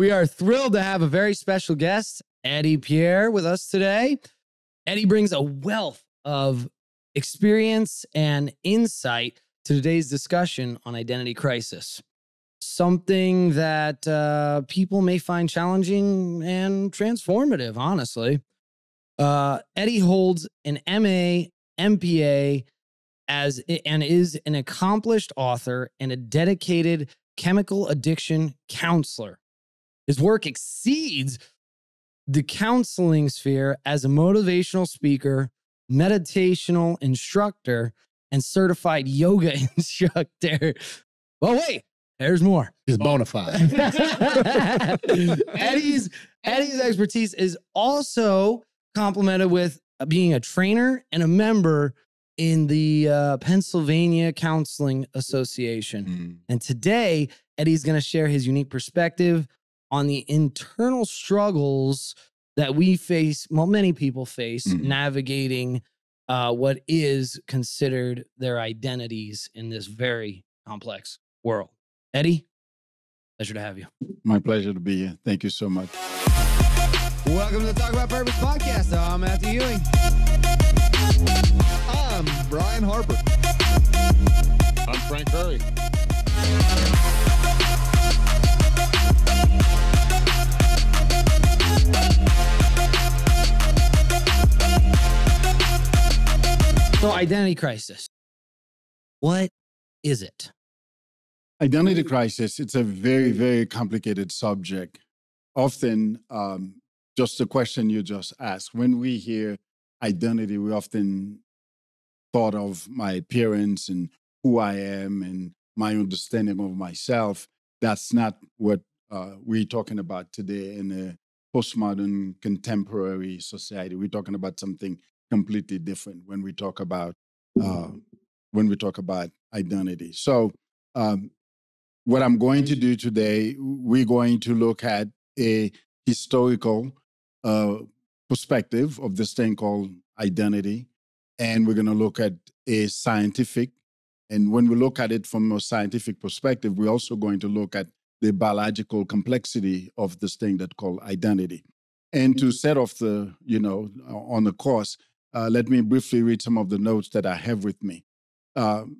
We are thrilled to have a very special guest, Edy Pierre, with us today. Edy brings a wealth of experience and insight to today's discussion on identity crisis, something that people may find challenging and transformative, honestly. Edy holds an MA, MPA, and is an accomplished author and a dedicated chemical addiction counselor. His work exceeds the counseling sphere as a motivational speaker, meditational instructor, and certified yoga instructor. Well, wait, there's more. He's bona fide. Edy's expertise is also complemented with being a trainer and a member in the Pennsylvania Counseling Association. And today, Edy's going to share his unique perspective on the internal struggles that we face, well, many people face, navigating what is considered their identities in this very complex world. Edy, pleasure to have you. My pleasure to be here. Thank you so much. Welcome to the Talk About Purpose podcast. I'm Matthew Ewing. I'm Brian Harper. I'm Frank Curry. So, identity crisis. What is it? Identity crisis, it's a very, very complicated subject. Often, just the question you just asked, when we hear identity, we often thought of my appearance and who I am and my understanding of myself. That's not what we're talking about today in a postmodern contemporary society. We're talking about something completely different when we talk about identity. So what I'm going to do today, we're going to look at a historical perspective of this thing called identity. And we're going to look at a scientific. And when we look at it from a scientific perspective, we're also going to look at the biological complexity of this thing that's called identity. And to set off the, on the course, let me briefly read some of the notes that I have with me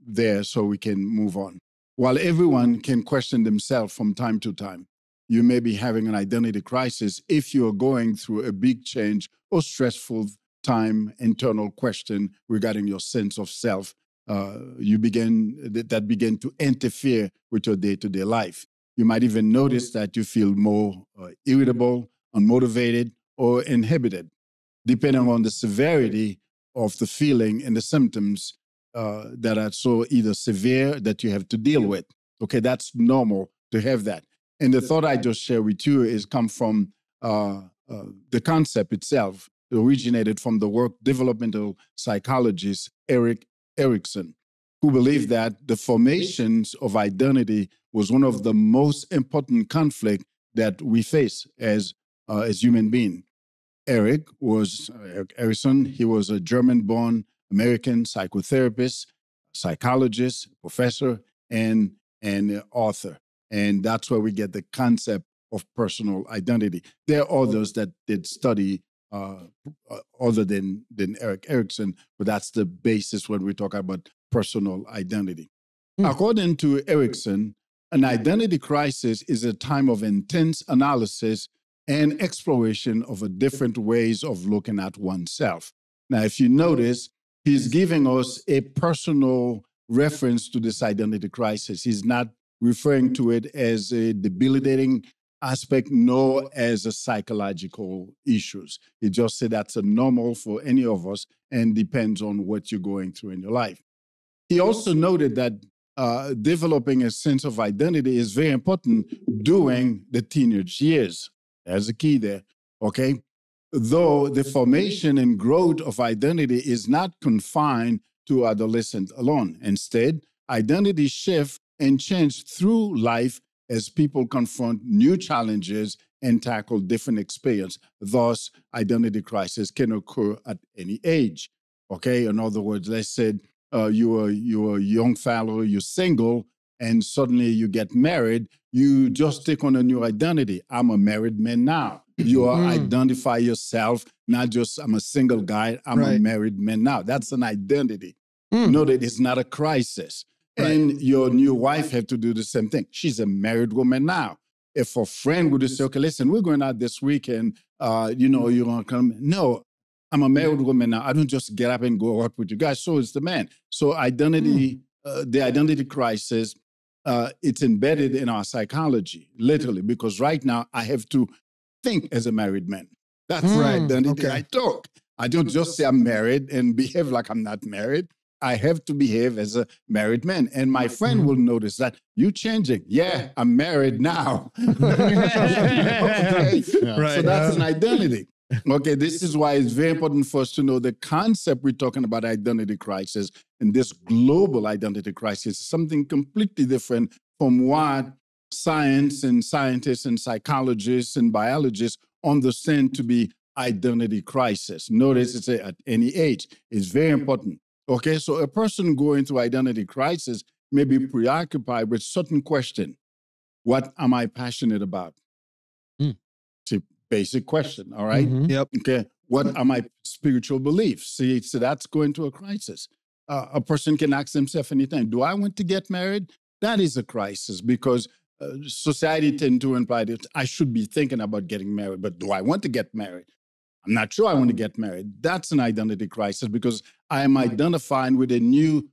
there so we can move on. While everyone can question themselves from time to time, you may be having an identity crisis if you're going through a big change or stressful time internal question regarding your sense of self. That begin to interfere with your day-to-day life. You might even notice that you feel more irritable, unmotivated, or inhibited, depending on the severity of the feeling and the symptoms that are so either severe that you have to deal with. Okay, that's normal to have that. And the thought I just shared with you is come from the concept itself. It originated from the work developmental psychologist Erikson, who believed that the formations of identity was one of the most important conflict that we face as human beings. Erikson, he was a German-born American psychotherapist, psychologist, professor, and author. And that's where we get the concept of personal identity. There are others that did study other than Erikson, but that's the basis when we talk about personal identity. According to Erikson, an identity crisis is a time of intense analysis and exploration of different ways of looking at oneself. Now, if you notice, he's giving us a personal reference to this identity crisis. He's not referring to it as a debilitating aspect, nor as a psychological issues. He just said that's a normal for any of us and depends on what you're going through in your life. He also noted that developing a sense of identity is very important during the teenage years. There's a key there, okay? Though the formation and growth of identity is not confined to adolescence alone. Instead, identity shift and change through life as people confront new challenges and tackle different experiences. Thus, identity crisis can occur at any age. Okay, in other words, let's say you're a young fellow, you're single, and suddenly you get married, you just take on a new identity. I'm a married man now. You identify yourself, not just I'm a single guy, I'm a married man now. That's an identity. Know that it's not a crisis. And your new wife had to do the same thing. She's a married woman now. If a friend would say, okay, listen, we're going out this weekend, you're going to come. No, I'm a married woman now. I don't just get up and go out with you guys. So is the man. So identity, the identity crisis, it's embedded in our psychology, literally, because right now I have to think as a married man. That's the identity I took. I don't just say I'm married and behave like I'm not married. I have to behave as a married man. And my friend will notice that you're changing. Yeah, I'm married now. Okay. So that's an identity. Okay, this is why it's very important for us to know the concept we're talking about identity crisis and this global identity crisis is something completely different from what science and scientists and psychologists and biologists understand to be identity crisis. Notice it's at any age. It's very important. Okay, so a person going through identity crisis may be preoccupied with certain question. What am I passionate about? It's a basic question, all right? Yep. Okay, what are my spiritual beliefs? See, so that's going to a crisis. A person can ask themselves anything, do I want to get married? That is a crisis because society tends to imply that I should be thinking about getting married, but do I want to get married? I'm not sure I want to get married. That's an identity crisis because I am identifying with a new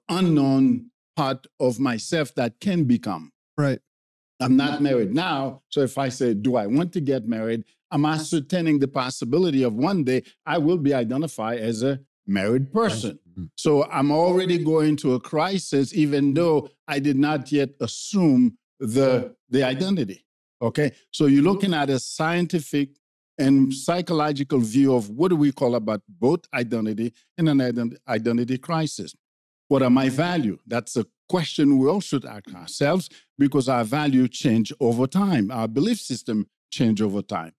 unknown part of myself that can become. Right. I'm not married now. So if I say, do I want to get married? I'm ascertaining the possibility of one day I will be identified as a married person. So I'm already going to a crisis, even though I did not yet assume the identity. Okay. So you're looking at a scientific and psychological view of what do we call about both identity and an identity crisis. What are my values? That's a question we all should ask ourselves because our values change over time. Our belief system change over time.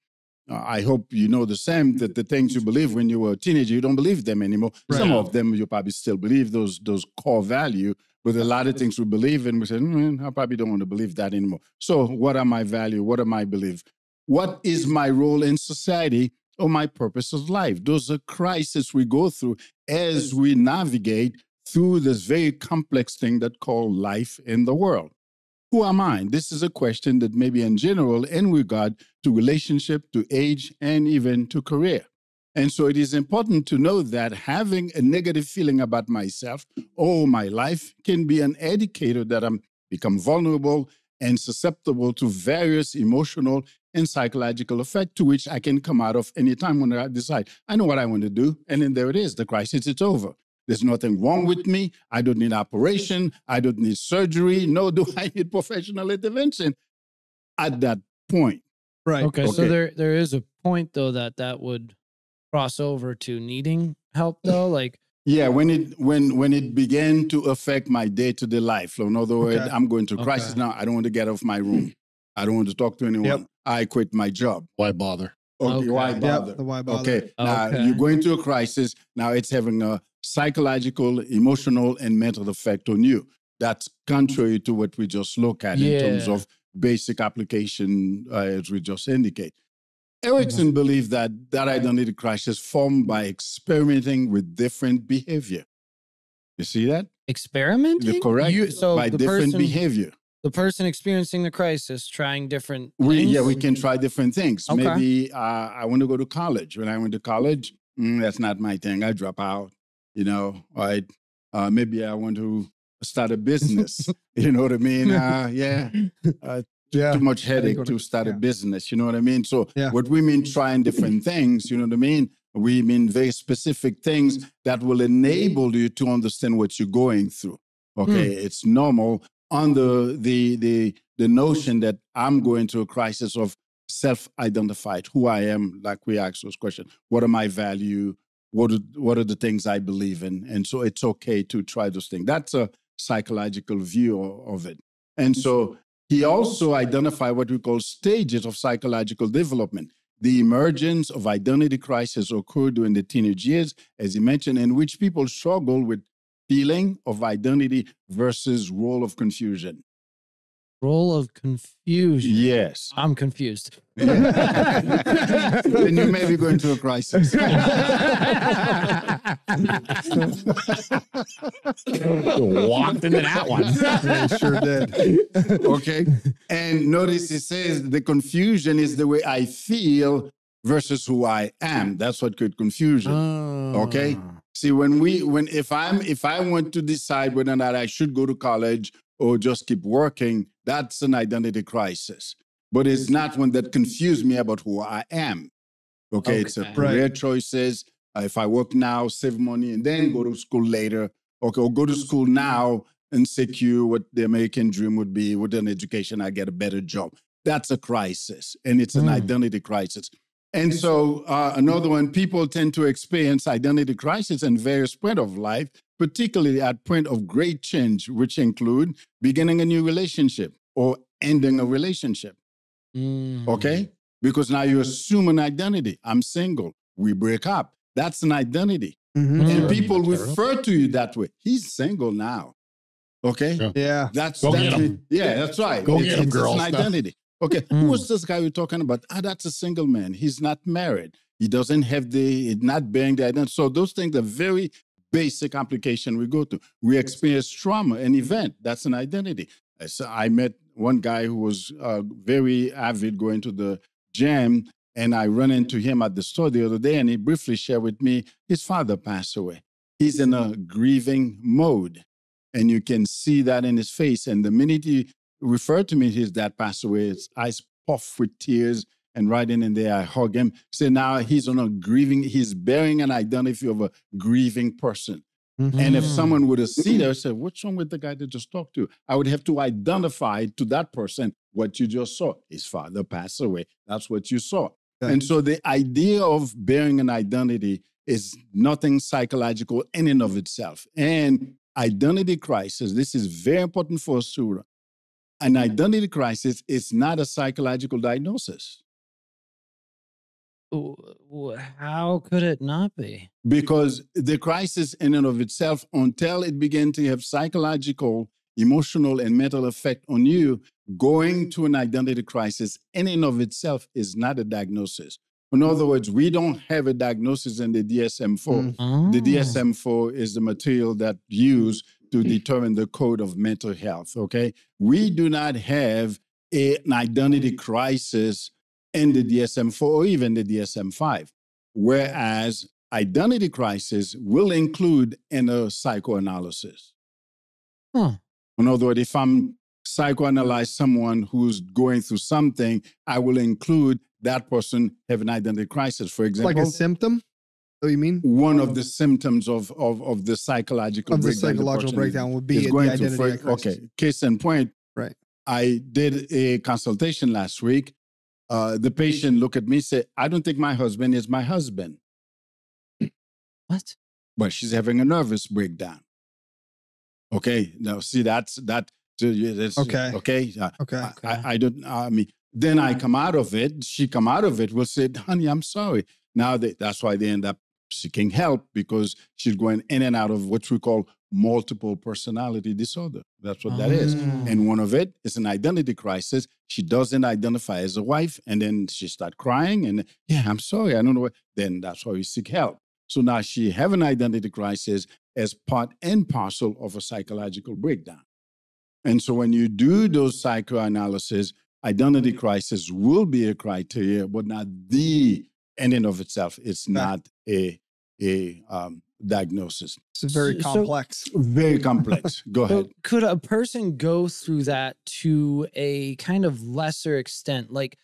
I hope you know the same, that the things you believe when you were a teenager, you don't believe them anymore. Right. Some of them you probably still believe, those core values, but a lot of things we believe and we say, I probably don't want to believe that anymore. So what are my values? What are my beliefs? What is my role in society or my purpose of life? Those are crises we go through as we navigate through this very complex thing that called life in the world. Who am I? This is a question that may be in general in regard to relationship, to age, and even to career. And so it is important to know that having a negative feeling about myself or my life can be an indicator that I'm become vulnerable and susceptible to various emotional and psychological effects to which I can come out of any time when I decide, I know what I want to do. And then there it is, the crisis, it's over. There's nothing wrong with me. I don't need operation. I don't need surgery. Nor do I need professional intervention at that point. Right. Okay. So there is a point, though, that would cross over to needing help, though? Like, yeah, when it began to affect my day-to-day life. In other words, I'm going through crisis now. I don't want to get off my room. I don't want to talk to anyone. Yep. I quit my job. Why bother? Okay, why bother? Yep, the why bother. Okay, now you're going through a crisis. Now it's having a psychological, emotional, and mental effect on you. That's contrary to what we just look at in terms of basic application, as we just indicate. Erickson believed that identity crisis formed by experimenting with different behavior. You see that? Experimenting? You're correct. So by different behavior. The person experiencing the crisis, trying different things? We can try different things. Okay. Maybe I want to go to college. When I went to college, that's not my thing. I drop out, right? Maybe I want to start a business. You know what I mean? Too much headache to start a business. You know what I mean? So what we mean trying different things, you know what I mean? We mean very specific things that will enable you to understand what you're going through. Okay, it's normal under the notion that I'm going through a crisis of self-identified, who I am, like we ask those questions. What are my values? What are the things I believe in? And so it's okay to try those things. That's a psychological view of it. And so he also identified what we call stages of psychological development. The emergence of identity crisis occurred during the teenage years, as he mentioned, in which people struggle with feeling of identity versus role of confusion. Role of confusion. Yes. I'm confused. Then you may be going through a crisis. Walked into that one. Yeah, sure did. Okay. And notice it says the confusion is the way I feel versus who I am. That's what could confusion. Okay. See, if I want to decide whether or not I should go to college or just keep working, that's an identity crisis. But it's not one that confused me about who I am. Okay. It's a career choices. If I work now, save money, and then go to school later. Okay, or go to school now and secure what the American dream would be. With an education, I get a better job. That's a crisis, and it's an identity crisis. And so another one, people tend to experience identity crisis in various points of life, particularly at point of great change, which include beginning a new relationship or ending a relationship. Okay? Because now you assume an identity. I'm single. We break up. That's an identity. And people refer to you that way. He's single now. Okay? Yeah. That's get him. Yeah, that's right. Go get him, girl. It's an identity. Okay. Who was this guy we're talking about? That's a single man. He's not married. He doesn't have not bearing the identity. So those things are very basic application we go to. We experience trauma, an event. That's an identity. So I met one guy who was very avid going to the gym, and I ran into him at the store the other day, and he briefly shared with me his father passed away. He's in a grieving mode, and you can see that in his face. And the minute he referred to me, his dad passed away, his eyes puffed with tears, and right in there, I hug him. So now he's on a grieving, he's bearing an identity of a grieving person. And if someone would have seen her, said, what's wrong with the guy that just talked to you? I would have to identify to that person what you just saw. His father passed away. That's what you saw. And so the idea of bearing an identity is nothing psychological in and of itself. And identity crisis, this is very important for us to. An identity crisis is not a psychological diagnosis. How could it not be? Because the crisis in and of itself, until it begins to have psychological, emotional, and mental effect on you, going to an identity crisis in and of itself is not a diagnosis. In other words, we don't have a diagnosis in the DSM-4. The DSM-4 is the material that used to determine the code of mental health, okay? We do not have an identity crisis in the DSM-4 or even the DSM-5, whereas identity crisis will include inner psychoanalysis. In other words, if I'm psychoanalyze someone who's going through something, I will include that person have an identity crisis. For example, like a symptom? Oh, you mean? One of the symptoms of the psychological breakdown. The psychological breakdown would be the identity crisis. Okay, case in point. Right. I did a consultation last week. The patient looked at me and said, I don't think my husband is my husband. What? But she's having a nervous breakdown. Okay, now see that's okay. Okay. Okay. I don't. I mean, then I come out of it. She come out of it. Will say, "Honey, I'm sorry." Now that's why they end up seeking help, because she's going in and out of what we call multiple personality disorder. That's what that is. And one of it is an identity crisis. She doesn't identify as a wife, and then she start crying, and yeah, I'm sorry, I don't know what. Then that's why we seek help. So now she have an identity crisis as part and parcel of a psychological breakdown. And so when you do those psychoanalysis, identity crisis will be a criteria, but not the in and of itself. It's not a diagnosis. It's very complex. Very complex. Go ahead. Could a person go through that to a kind of lesser extent? Like,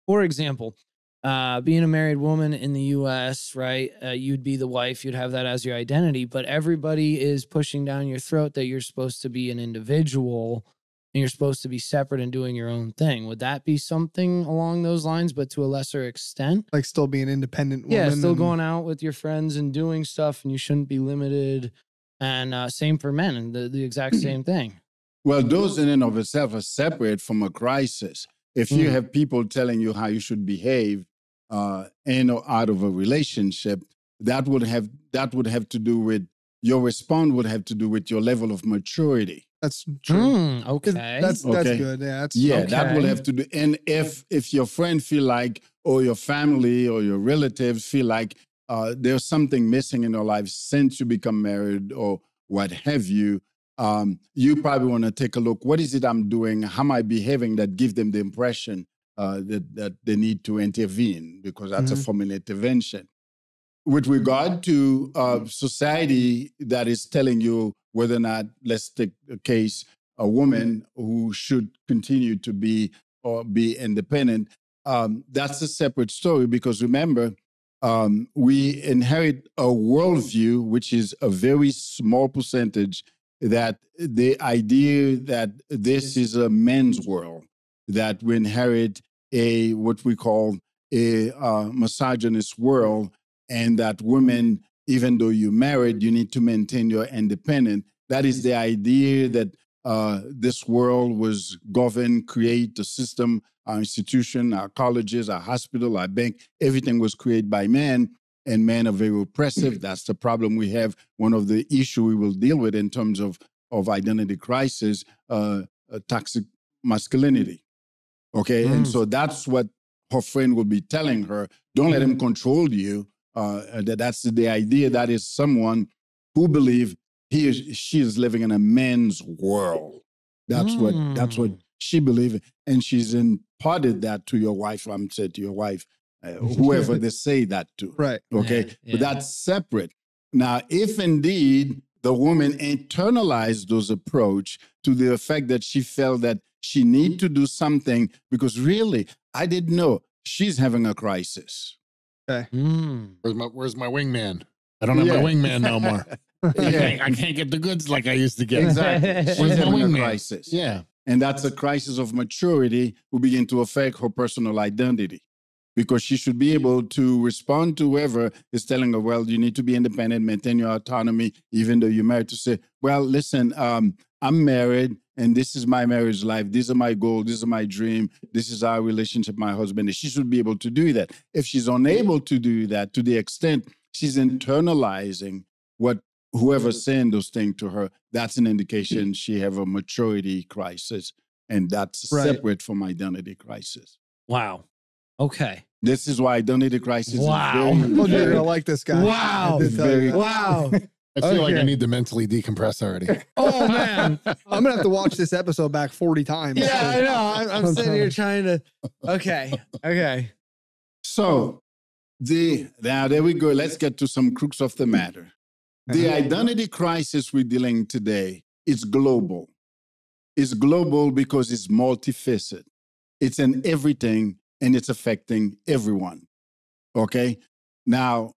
for example, being a married woman in the U.S., right? You'd be the wife, you'd have that as your identity, but everybody is pushing down your throat that you're supposed to be an individual and you're supposed to be separate and doing your own thing. Would that be something along those lines, but to a lesser extent? Like still being an independent woman? Yeah, still going out with your friends and doing stuff, and you shouldn't be limited. And same for men, and the exact same thing. Well, those in and of itself are separate from a crisis. If you have people telling you how you should behave in or out of a relationship, that would have to do with your response would have to do with your level of maturity. That's true. Okay. That's Okay. good. Yeah, That will Okay. have to do. And if your friend feel like, or your family or your relatives feel like there's something missing in your life since you become married or what have you, you probably want to take a look. What is it I'm doing? How am I behaving that give them the impression that they need to intervene, because that's a form of intervention. With regard to society that is telling you whether or not, let's take a case, a woman who should continue to be or be independent, that's a separate story, because remember, we inherit a worldview, which is a very small percentage, that the idea that this is a men's world, that we inherit what we call a misogynist world, and that women, even though you're married, you need to maintain your independence. That is the idea that this world was governed, create a system, our institution, our colleges, our hospital, our bank, everything was created by men, and men are very oppressive. That's the problem we have. One of the issues we will deal with in terms of identity crisis, toxic masculinity. Okay, and so that's what her friend will be telling her. Don't let him control you. That's the idea. That is someone who believes she is living in a man's world. That's what she believes, and she's imparted that to your wife. I'm saying to your wife, whoever they say that to. Right. Okay, but that's separate. Now, if indeed the woman internalized those approach to the effect that she felt that she need to do something, because really, I didn't know she's having a crisis. Okay. Where's my wingman? I don't have my wingman no more. I can't get the goods like I used to get. Exactly. She's Where's my having a wingman? crisis. Yeah. And that's a crisis of maturity who begin to affect her personal identity, because she should be able to respond to whoever is telling her, well, you need to be independent, maintain your autonomy, even though you're married, to say, well, listen, I'm married and this is my marriage life. These are my goals. This is my dream. This is our relationship, my husband. And she should be able to do that. If she's unable to do that, to the extent she's internalizing what whoever's saying those things to her, that's an indication she have a maturity crisis. And that's separate from identity crisis. Wow. Okay. This is why identity crisis is Wow. Well, you're gonna like this guy. Wow. Wow. I feel like I Okay. need to mentally decompress already. Oh man, I'm gonna have to watch this episode back 40 times. Yeah, I know. I'm sitting here trying to. Okay. Okay. So now there we go. Let's get to some crux of the matter. The identity crisis we're dealing today is global. It's global because it's multifaceted. It's in everything and it's affecting everyone. Okay? Now,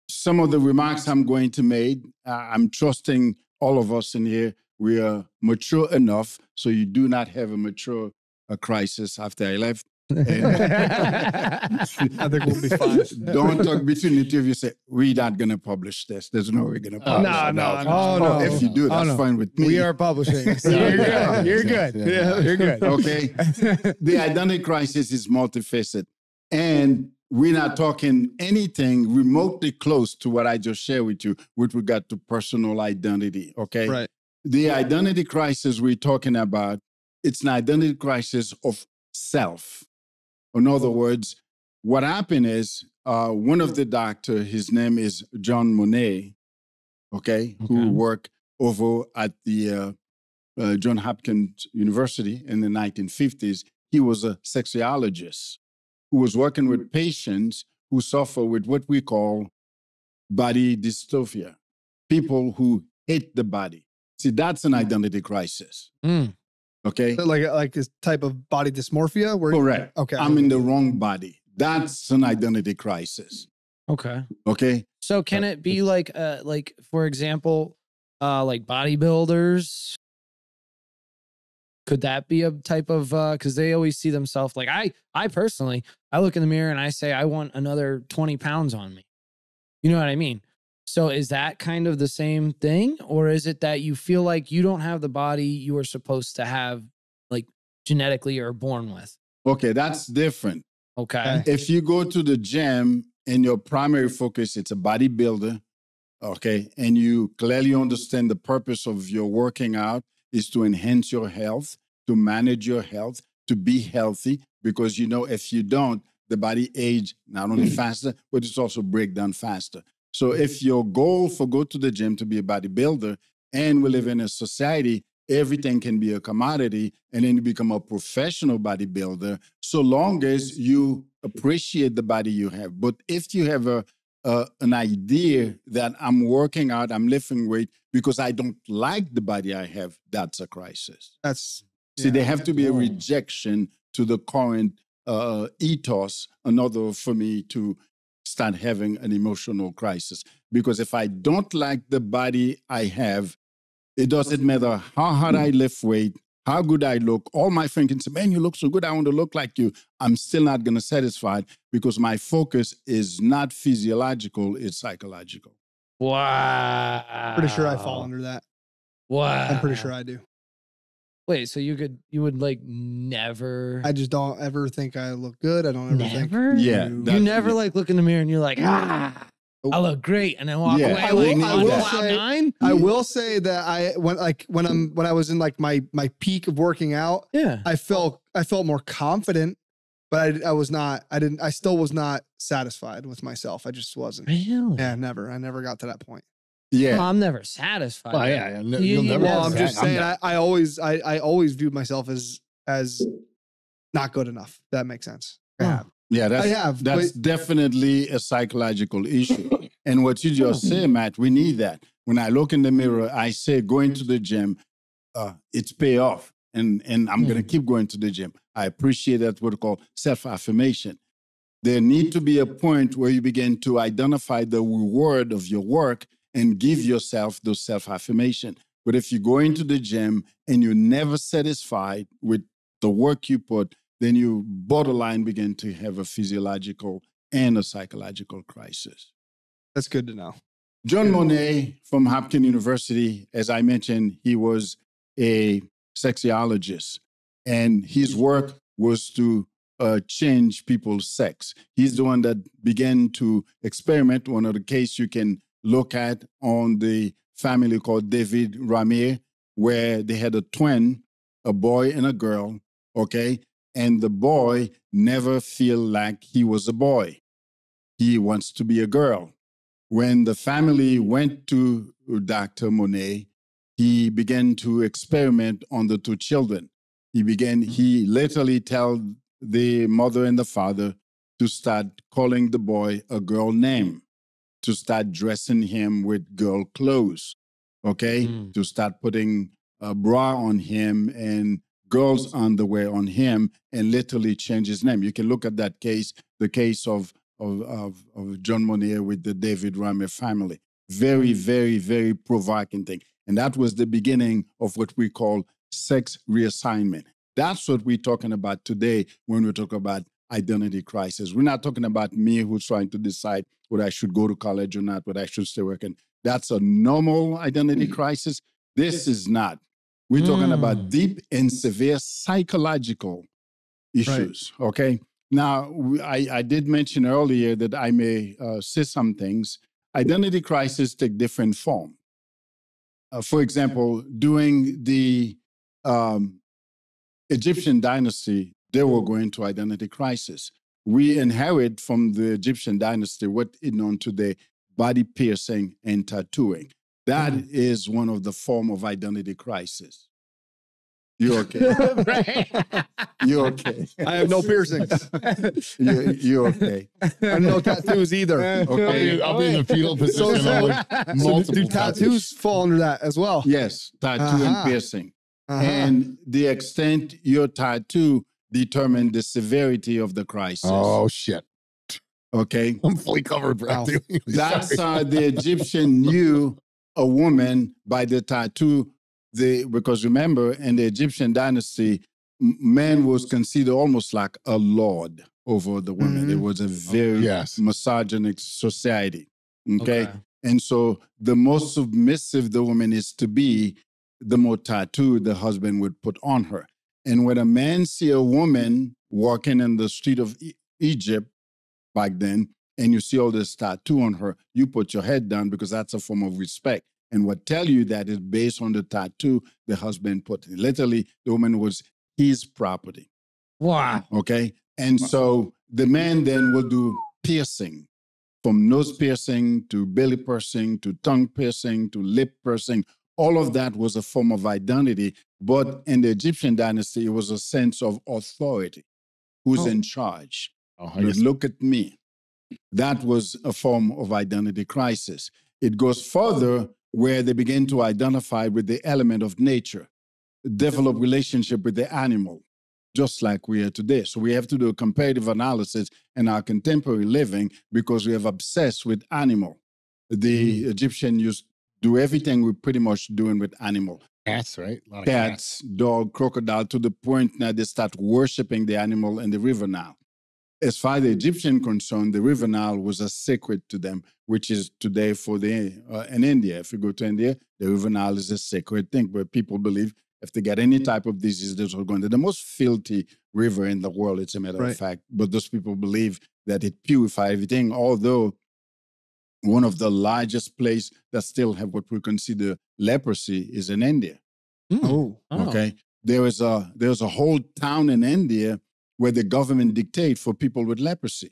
some of the remarks I'm going to make, I'm trusting all of us in here, we are mature enough so you do not have a crisis after I left. I think we'll be fine. Don't talk between the two of you. Say, we're not going to publish this. There's no way we're going to publish it. Oh, no. If you do, that's fine with me. We are publishing. So you're good. You're good. Yeah. You're good. Okay. The identity crisis is multifaceted. And we're not talking anything remotely close to what I just shared with you with regard to personal identity. Okay. Right. The identity crisis we're talking about, it's an identity crisis of self. In other words, what happened is one of the doctors, his name is John Monnet, who worked over at the Johns Hopkins University in the 1950s. He was a sexologist who was working with patients who suffer with what we call body dysmorphia, people who hate the body. See, that's an identity crisis. Okay? Like this type of body dysmorphia? Correct. Okay. I'm in the wrong body. That's an identity crisis. Okay. Okay? So can it be like for example, like bodybuilders? Could that be a type of because they always see themselves like I personally, I look in the mirror and I say I want another 20 pounds on me. You know what I mean? So is that kind of the same thing? Or is it that you feel like you don't have the body you are supposed to have, like genetically or born with? Okay, that's different. Okay. If you go to the gym and your primary focus, it's a bodybuilder, okay, and you clearly understand the purpose of your working out is to enhance your health, to manage your health, to be healthy, because you know if you don't, the body age not only faster, but it's also break down faster. So if your goal for go to the gym to be a bodybuilder, and we live in a society, everything can be a commodity, and then you become a professional bodybuilder, so long as you appreciate the body you have. But if you have an idea that I'm working out, I'm lifting weight because I don't like the body I have, that's a crisis. See, there have to be a rejection to the current ethos in order for me to start having an emotional crisis. Because if I don't like the body I have, it doesn't matter how hard I lift weight, how good I look. All my friends can say, man, you look so good. I want to look like you. I'm still not going to satisfy because my focus is not physiological, it's psychological. Wow. Pretty sure I fall under that. Wow. I'm pretty sure I do. Wait, so you would like never. I just don't ever think I look good. I don't ever think. Yeah. You never like look in the mirror and you're like, I look great, and then walk away. I Like, will on say- cloud nine. I will say that when I was in like my peak of working out, Yeah. I felt more confident, but I still was not satisfied with myself. I just wasn't. Really? Yeah, never. I never got to that point. Yeah. I'm never satisfied. Well, yeah, You- you'll you never. know, Well, I'm I'm just saying I always viewed myself as not good enough. That makes sense. Huh. Yeah, I have, that's but- definitely a psychological issue. And what you just say, Matt, we need that. When I look in the mirror, I say going to the gym, it's pay off. And I'm going to keep going to the gym. I appreciate that what we call self-affirmation. There need to be a point where you begin to identify the reward of your work and give yourself those self-affirmation. But if you go into the gym and you're never satisfied with the work you put, then you borderline begin to have a physiological and a psychological crisis. That's good to know. John Monet from Hopkins University, as I mentioned, he was a sexologist, and his work was to change people's sex. He's the one that began to experiment. One of the cases you can look at on the family called David Ramir, where they had a twin, a boy and a girl, okay? And the boy never feel like he was a boy. He wants to be a girl. When the family went to Dr. Monet, he began to experiment on the two children. He literally told the mother and the father to start calling the boy a girl name, to start dressing him with girl clothes, okay? To start putting a bra on him and girls' underwear on him, and literally change his name. You can look at that case, the case of John Monet with the David Ramir family. Very, very, very provoking thing. And that was the beginning of what we call sex reassignment. That's what we're talking about today when we talk about identity crisis. We're not talking about me who's trying to decide whether I should go to college or not, whether I should stay working. That's a normal identity crisis. This is not. We're talking about deep and severe psychological issues, okay? Now, I did mention earlier that I may say some things. Identity crises take different form. For example, during the Egyptian dynasty, they were going to identity crisis. We inherit from the Egyptian dynasty what is known today, body piercing and tattooing. That is one of the form of identity crisis. You okay? You okay? I have no piercings. You okay? And no tattoos either. Okay. I'll be in the fetal position. Do tattoos fall under that as well? Yes, tattoo and piercing. And the extent your tattoo determine the severity of the crisis. Oh, shit. Okay. I'm fully covered, bro. That's the Egyptian knew a woman by the tattoo. Because remember, in the Egyptian dynasty, man was considered almost like a lord over the women. It was a very misogynist society. Okay? And so the more submissive the woman is to be, the more tattoo the husband would put on her. And when a man see a woman walking in the street of Egypt back then, and you see all this tattoo on her, you put your head down because that's a form of respect. And what tell you that is based on the tattoo the husband put. Literally, the woman was his property. Wow. Okay? And so the man then will do piercing, from nose piercing to belly piercing to tongue piercing to lip piercing. All of that was a form of identity. But in the Egyptian dynasty, it was a sense of authority. Who's in charge? Look at me. That was a form of identity crisis. It goes further where they begin to identify with the element of nature, develop relationship with the animal, just like we are today. So we have to do a comparative analysis in our contemporary living because we have obsessed with animal. The Egyptian used to do everything we're pretty much doing with animal. Cats, right? A lot of Cats, dog, crocodile, to the point now they start worshiping the animal in the river Nile. As far as the Egyptian concerned, the river Nile was a sacred to them, which is today for the in India. If you go to India, the river Nile is a sacred thing, where people believe if they get any type of disease, they're going to the most filthy river in the world. It's a matter of fact, but those people believe that it purifies everything. Although one of the largest places that still have what we consider leprosy is in India. Okay, there's a whole town in India where the government dictate for people with leprosy.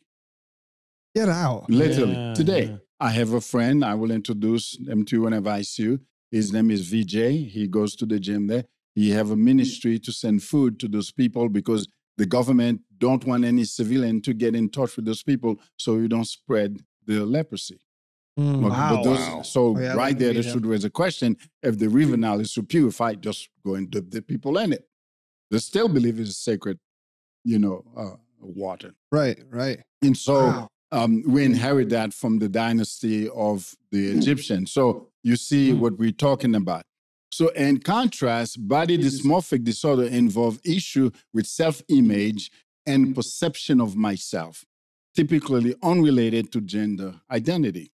Get out. Literally, today. I have a friend, I will introduce him to you whenever I see you. His name is VJ. He goes to the gym there. He have a ministry to send food to those people because the government don't want any civilian to get in touch with those people so you don't spread the leprosy. So right there, they should raise a question. If the river Nile is so purified, just go and dip the people in it. They still believe it's sacred, water. Right. And so we inherit that from the dynasty of the Egyptians. So you see what we're talking about. So in contrast, body dysmorphic disorder involve issue with self-image and perception of myself, typically unrelated to gender identity.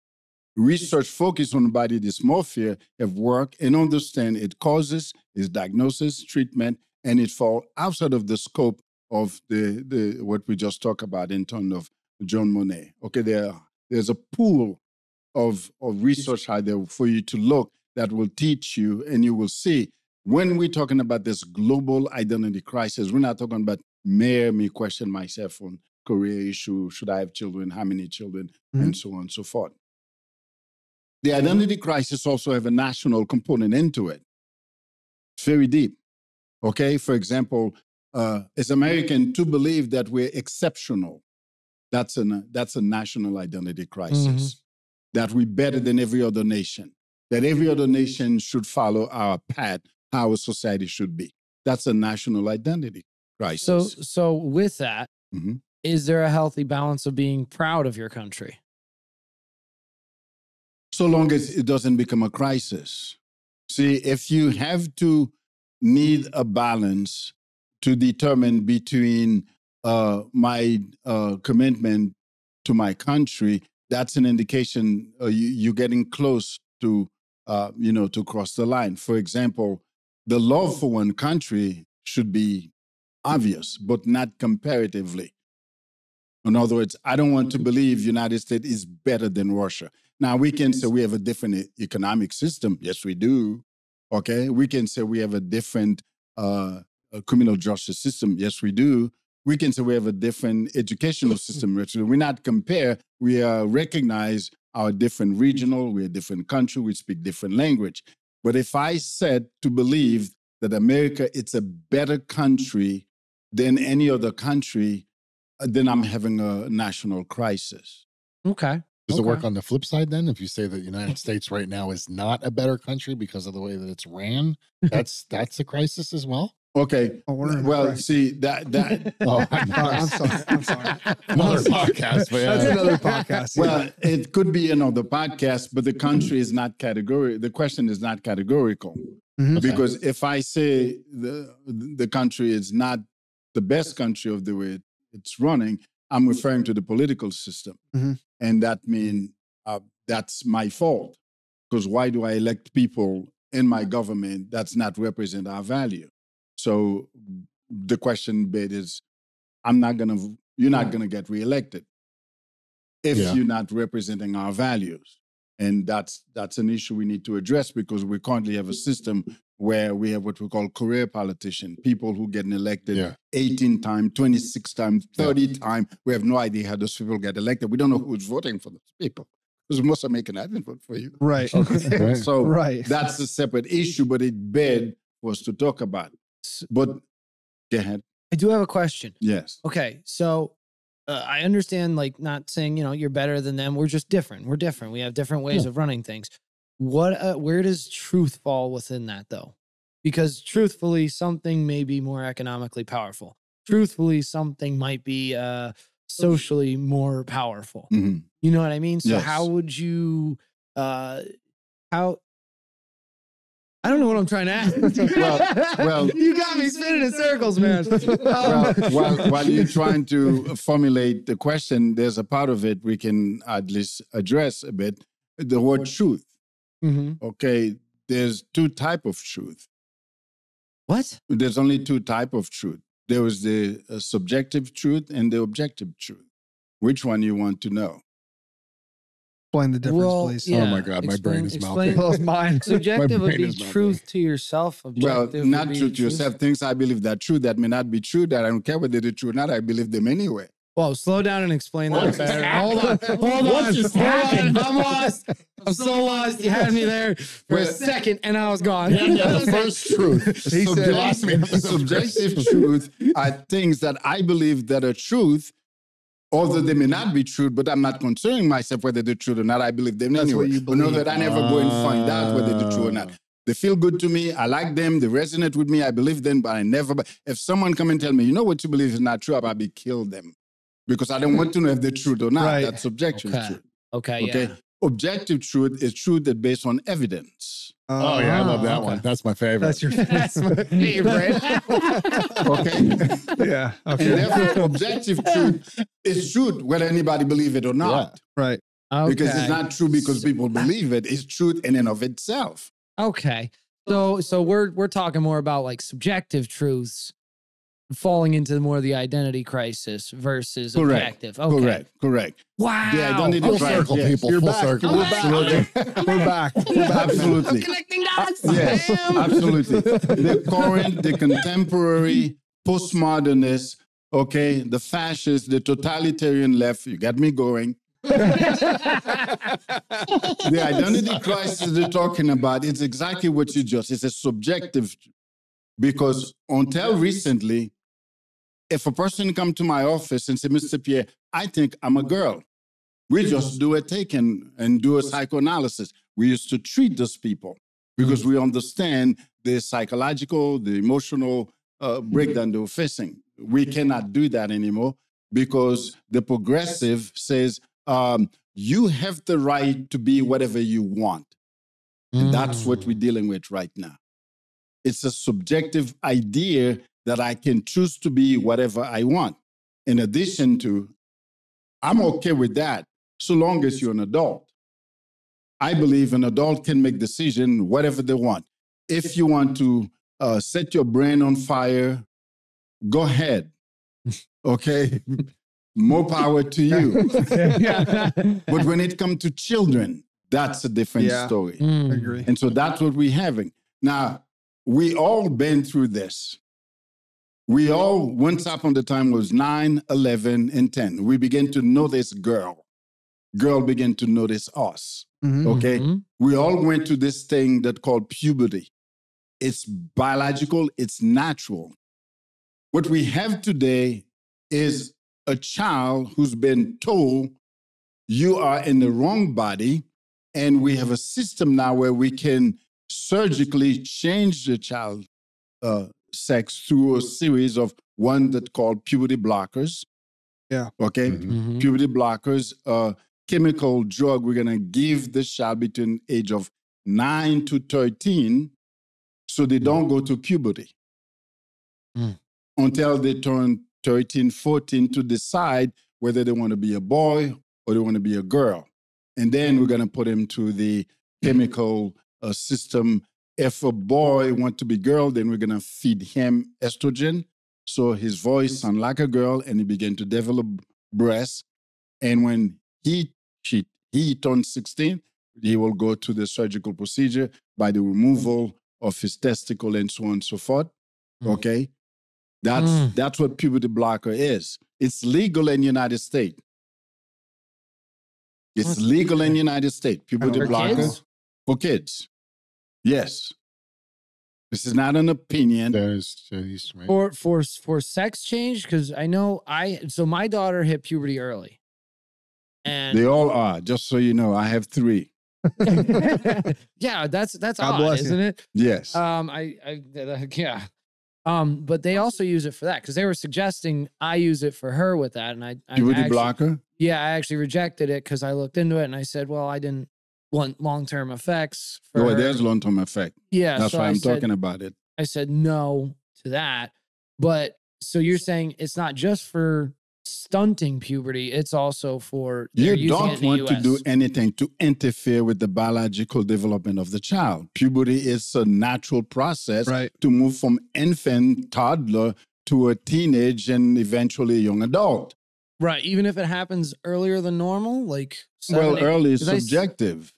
Research focused on body dysmorphia have worked and understand its causes, its diagnosis, treatment, and it falls outside of the scope of the what we just talked about in terms of John Monnet. Okay, there's a pool of research out there for you to look that will teach you, and you will see when we're talking about this global identity crisis, we're not talking about me question myself on career issue, should I have children, how many children, and so on and so forth. The identity crisis also have a national component into it. It's very deep. Okay, for example, as American, to believe that we're exceptional, that's a national identity crisis. That we're better than every other nation. That every other nation should follow our path, how a society should be. That's a national identity crisis. So with that, is there a healthy balance of being proud of your country? So long as it doesn't become a crisis. See, if you have to need a balance to determine between my commitment to my country, that's an indication you're getting close to, to cross the line. For example, the love for one country should be obvious, but not comparatively. In other words, I don't want to believe United States is better than Russia. Now, we can say we have a different economic system. Yes, we do. Okay. We can say we have a different criminal justice system. Yes, we do. We can say we have a different educational system. We're not compare. We recognize our different regional, we're a different country, we speak different language. But if I said to believe that America, it's a better country than any other country, then I'm having a national crisis. Okay. Does it work on the flip side then? If you say that the United States right now is not a better country because of the way that it's ran, that's a crisis as well? Okay. Well, see that. I'm sorry. Another podcast. But That's another podcast. Well, it could be another podcast, but the country is not categorical. The question is not categorical because if I say the country is not the best country of the way it's running, I'm referring to the political system, and that means that's my fault. Because why do I elect people in my government that's not represent our value? So the question bit is, you're not gonna get reelected. if Yeah. you're not representing our values. And that's an issue we need to address, because we currently have a system where we have what we call career politicians, people who get elected 18 times, 26 times, 30 times. We have no idea how those people get elected. We don't know who's voting for those people, because most are making I didn't vote for you. Right. Right. So Right. that's a separate issue, but it begged for us to talk about. But go ahead. I do have a question. Yes. Okay, so I understand, like, not saying, you're better than them. We're just different. We're different. We have different ways of running things. Where does truth fall within that, though? Because truthfully, something may be more economically powerful. Truthfully, something might be socially more powerful. Mhm. You know what I mean? So Yes. how would you, how, I don't know what I'm trying to ask. well, you got me spinning in circles, man. While you're trying to formulate the question, there's a part of it we can at least address a bit. The word truth. Mhm. Okay, there's two types of truth. What? There's only two types of truth. There was the subjective truth and the objective truth. Which one you want to know? Explain the difference, please. Oh my God, my brain is melting. Well, it's mine. Subjective would brain be is melting. truth to yourself. Well, Objective not would be true to yourself. Things I believe that true that may not be true, that I don't care whether they're true or not. I believe them anyway. Whoa, slow down and explain that What better. just Hold on. Hold What on. just Hold happened? on. I'm lost. I'm so lost. You had me there for a Well, second and I was gone. Yeah, the first truth. He said- Subjective truth are things that I believe that are truth, although they may not be true, but I'm not concerning myself whether they're true or not. I believe them That's anyway. what you But know believe. that I never go and find out whether they're true or not. They feel good to me. I like them. They resonate with me. I believe them, but I never. If someone come and tell me, what you believe is not true, I'll probably kill them, because I don't want to know if they're true or not. Right. That's subjective Okay. truth. Okay, Okay. yeah. Objective truth is truth that based on evidence. Oh yeah, I love that okay. one. That's my favorite. That's your That's my favorite. Okay. Yeah. And Okay. therefore, objective truth is truth, whether anybody believe it or not. Right. Because it's not true because people believe it. It's truth in and of itself. Okay. So we're talking more about like subjective truths falling into more of the identity crisis versus Correct. objective. Okay. Correct. Wow. The identity Full crisis. circle, Yes. people. You're Full back. circle. We're back. We're back. Absolutely. Connecting dots. Yes, Damn. absolutely. The current, the contemporary, postmodernist, okay, the fascist, the totalitarian left, you got me going. The identity crisis they're talking about is exactly what you just, it's a subjective, because until recently, if a person come to my office and say, Mr. Pierre, I think I'm a girl, we just do a take and do a psychoanalysis. We used to treat those people because we understand the psychological, the emotional breakdown they were facing. We cannot do that anymore because the progressive says, you have the right to be whatever you want. And that's what we're dealing with right now. It's a subjective idea that I can choose to be whatever I want. In addition to, I'm okay with that so long as you're an adult. I believe an adult can make decisions whatever they want. If you want to set your brain on fire, go ahead. Okay? More power to you. But when it comes to children, that's a different story. Mm. Agree. And so that's what we're having. Now, we all been through this. We all, once upon the time, was 9, 11, and 10. We began to notice girl. Girl began to notice us. Okay? Mhm. We all went to this thing that called puberty. It's biological, it's natural. What we have today is a child who's been told you are in the wrong body, and we have a system now where we can surgically change the child sex through a series of one that called puberty blockers. Yeah. Okay. Mhm. Puberty blockers, chemical drug we're gonna give the child between age of 9 to 13, so they don't go to puberty until they turn 13, 14 to decide whether they want to be a boy or they want to be a girl. And then we're gonna put them to the chemical system. If a boy wants to be girl, then we're gonna feed him estrogen, so his voice sounds like a girl, and he begin to develop breasts. And when he turns 16, he will go to the surgical procedure by the removal of his testicle and so on and so forth. Okay? That's what puberty blocker is. It's legal in the United States. It's legal in the United States. Puberty For blocker kids? for kids. Yes. This is not an opinion. For sex change, because I know so my daughter hit puberty early. And They all are, just so you know. I have 3. yeah, that's God odd, bless you. isn't it? Yes. Yeah. But they also use it for that because they were suggesting I use it for her with that, and I Puberty actually, blocker? Yeah, I actually rejected it because I looked into it and I said, well, I didn't want long-term effects for No, her. there's long-term effect. Yeah, That's so why I I'm said, talking about it. I said no to that. But so you're saying it's not just for stunting puberty, it's also for You don't want to do US. anything to interfere with the biological development of the child. Puberty is a natural process Right. to move from infant, toddler, to a teenage and eventually a young adult. Right, even if it happens earlier than normal, like Well, 7, 8 early is 'cause I s- subjective.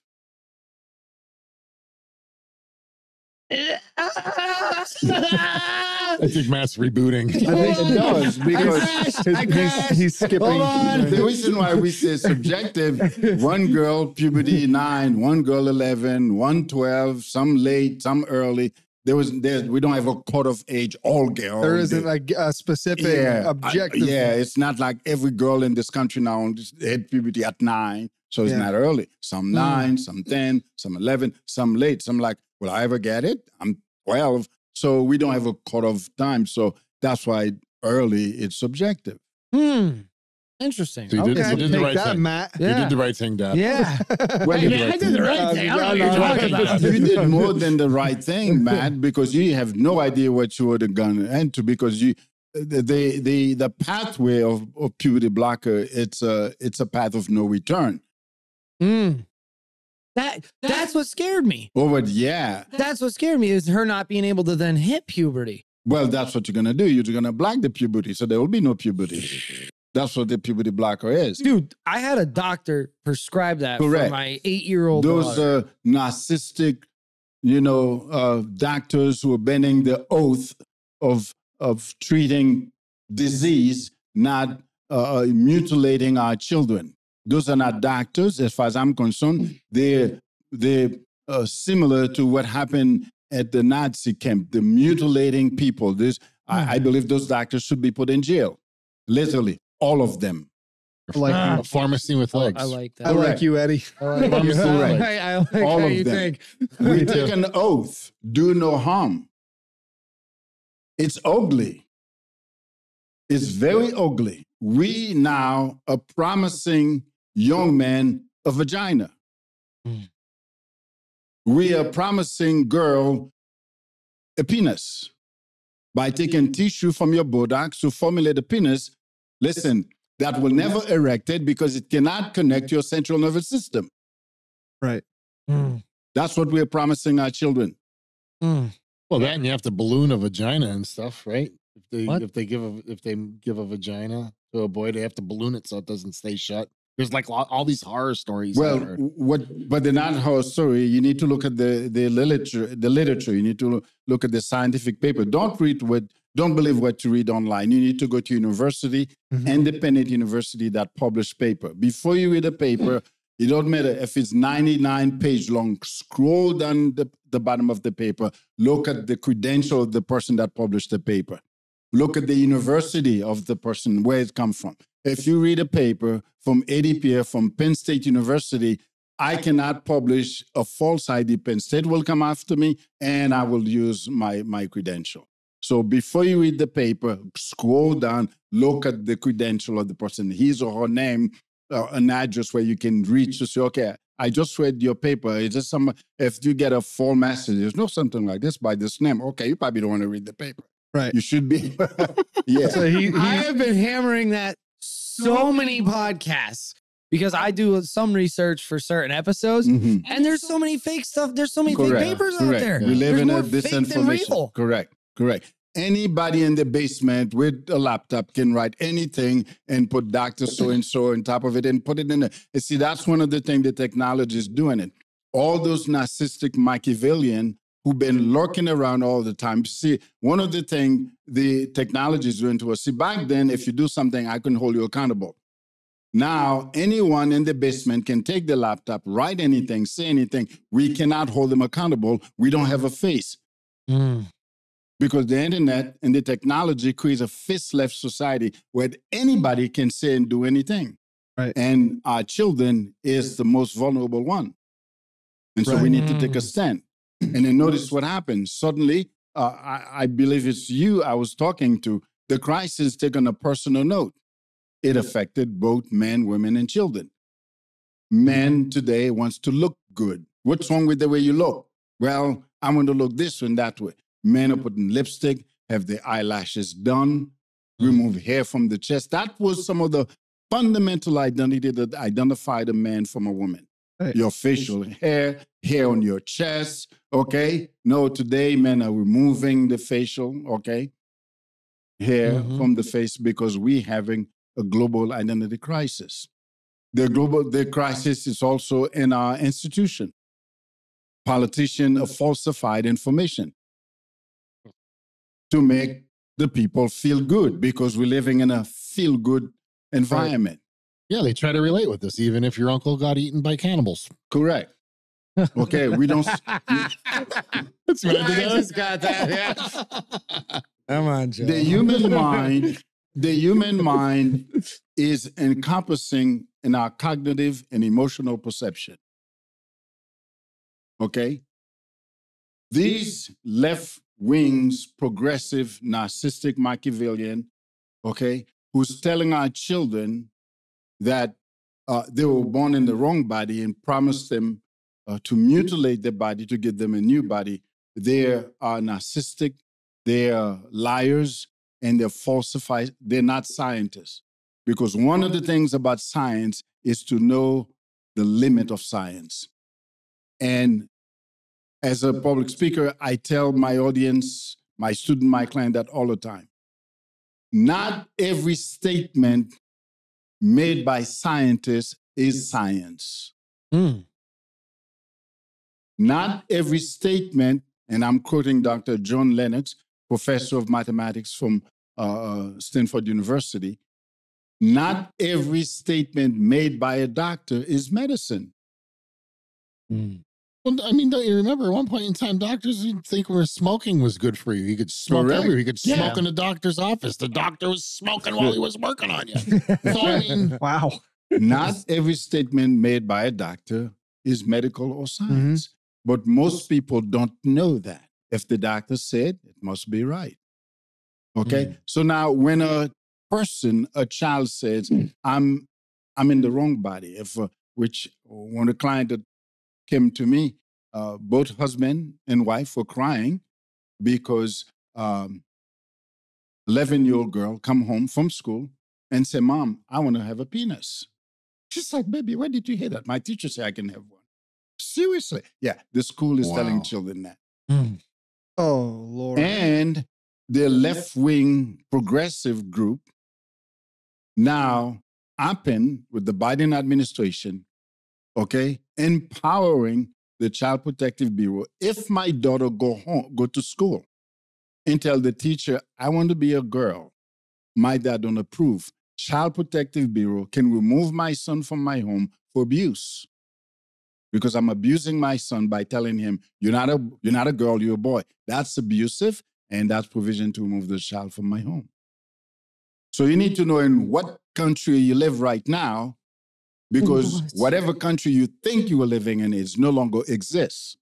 I think Matt's rebooting. I think it does because He's skipping. hold on. The reason why we say subjective, one girl puberty 9, one girl 11, one 12, some late, some early. We don't have a cut of age all girl. There isn't like a specific objective. It's not like every girl in this country now hit puberty at 9, so it's not early. Some 9, some 10, some 11, some late. Some like, will I ever get it? I'm 12. So we don't have a cut of time. So that's why early it's subjective. Interesting. So you did, Okay. you did the Take right that, thing. Matt. You did the right thing, Dad. Yeah. Well, Hey, man, I did the right thing. I don't know what you're talking about. You did more than the right thing, Matt, because you have no idea what you would have gone into because the pathway of puberty blocker, it's a path of no return. That's what scared me. Oh, but yeah. That's what scared me is her not being able to then hit puberty. Well, that's what you're going to do. You're going to block the puberty, so there will be no puberty. That's what the puberty blocker is. Dude, I had a doctor prescribe that Correct. for my 8-year-old Those daughter. narcissistic, doctors who are bending the oath of treating disease, not mutilating our children. Those are not doctors, as far as I'm concerned. They're similar to what happened at the Nazi camp, the mutilating people. I believe those doctors should be put in jail, literally, all of them. Like A pharmacy with legs. I like that. I like you, Eddie. I like Pharmacy you. with legs. I like All how of you them. think. We take an oath, do no harm. It's ugly. It's very ugly. We now are promising young men a vagina. We are promising girl a penis by taking tissue from your buttocks to formulate a penis. Listen, that will never erect it because it cannot connect to your central nervous system. Right. That's what we're promising our children. Well, that and you have to balloon a vagina and stuff, right? What? If they give a vagina to a boy, they have to balloon it so it doesn't stay shut. There's like all these horror stories. Well, out there. but they're not horror story. You need to look at the literature. You need to look at the scientific paper. Don't believe what you read online. You need to go to university, independent university that publish paper. Before you read a paper, it don't matter if it's 99 page long. Scroll down the bottom of the paper. Look at the credential of the person that published the paper. Look at the university of the person, where it comes from. If you read a paper from Edy P from Penn State University, I cannot publish a false ID. Penn State will come after me, and I will use my credential. So before you read the paper, scroll down, look at the credential of the person, his or her name, an address where you can reach to say, okay, I just read your paper. Is this if you get a full message, there's no something like this by this name. Okay, you probably don't want to read the paper. Right. You should be. Yeah. So I have been hammering that so many podcasts because I do some research for certain episodes, Mhm. and there's so many fake stuff. There's so many fake Correct. papers out Correct. there. We live There's in more a fake than disinformation. real. Correct. anybody in the basement with a laptop can write anything and put Dr. So-and-so on top of it and put it in there. And see, that's one of the things the technology is doing it. All those narcissistic Machiavellian who've been lurking around all the time. See, one of the things the technology is doing to us, see, back then, if you do something, I can hold you accountable. Now, anyone in the basement can take the laptop, write anything, say anything. We cannot hold them accountable. We don't have a face. Because the internet and the technology creates a face-left society where anybody can say and do anything. Right. And our children is the most vulnerable one. And so we need to take a stand. And then notice what happens. Suddenly, I believe it's you I was talking to, the crisis take on a personal note. It affected both men, women, and children. Men today wants to look good. What's wrong with the way you look? Well, I want to look this and that way. Men are putting lipstick, have their eyelashes done, remove hair from the chest. That was some of the fundamental identity that identified a man from a woman. Right. Your facial hair, hair on your chest, okay? No, today men are removing the facial, okay, hair from the face because we're having a global identity crisis. The crisis is also in our institution. Politicians have falsified information to make the people feel good because we're living in a feel-good environment. Yeah, they try to relate with us, even if your uncle got eaten by cannibals. Correct. Okay, we don't. That's what I just got that. Yeah. Come on, Joe. The human mind is encompassing in our cognitive and emotional perception. Okay? These left wings, progressive, narcissistic Machiavellian, okay, who's telling our children that they were born in the wrong body and promised them to mutilate their body to give them a new body. They are narcissistic, they are liars, and they're falsified. They're not scientists. Because one of the things about science is to know the limit of science. And as a public speaker, I tell my audience, my student, my client that all the time. Not every statement made by scientists is science. Not every statement, and I'm quoting Dr. John Lennox, professor of mathematics from Stanford University, not every statement made by a doctor is medicine. Well, I mean, don't you remember at one point in time, doctors would think where smoking was good for you. You could smoke everywhere. You could smoke in the doctor's office. The doctor was smoking while he was working on you. So, I mean, Wow. Not every statement made by a doctor is medical or science. But most people don't know that. If the doctor said, it must be right. Okay? So now when a person, a child says, I'm in the wrong body, which when a client that came to me, both husband and wife were crying because 11-year-old girl come home from school and say, Mom, I want to have a penis. She's like, baby, where did you hear that? My teacher said I can have one. Seriously? Yeah, the school is telling children that. Oh, Lord. And the left-wing progressive group now happen with the Biden administration, okay, empowering the Child Protective Bureau. If my daughter go to school and tell the teacher, I want to be a girl, my dad don't approve, Child Protective Bureau can remove my son from my home for abuse. Because I'm abusing my son by telling him, you're not a girl, you're a boy. That's abusive, and that's provision to remove the child from my home. So you need to know in what country you live right now, because whatever country you think you are living in is no longer exists.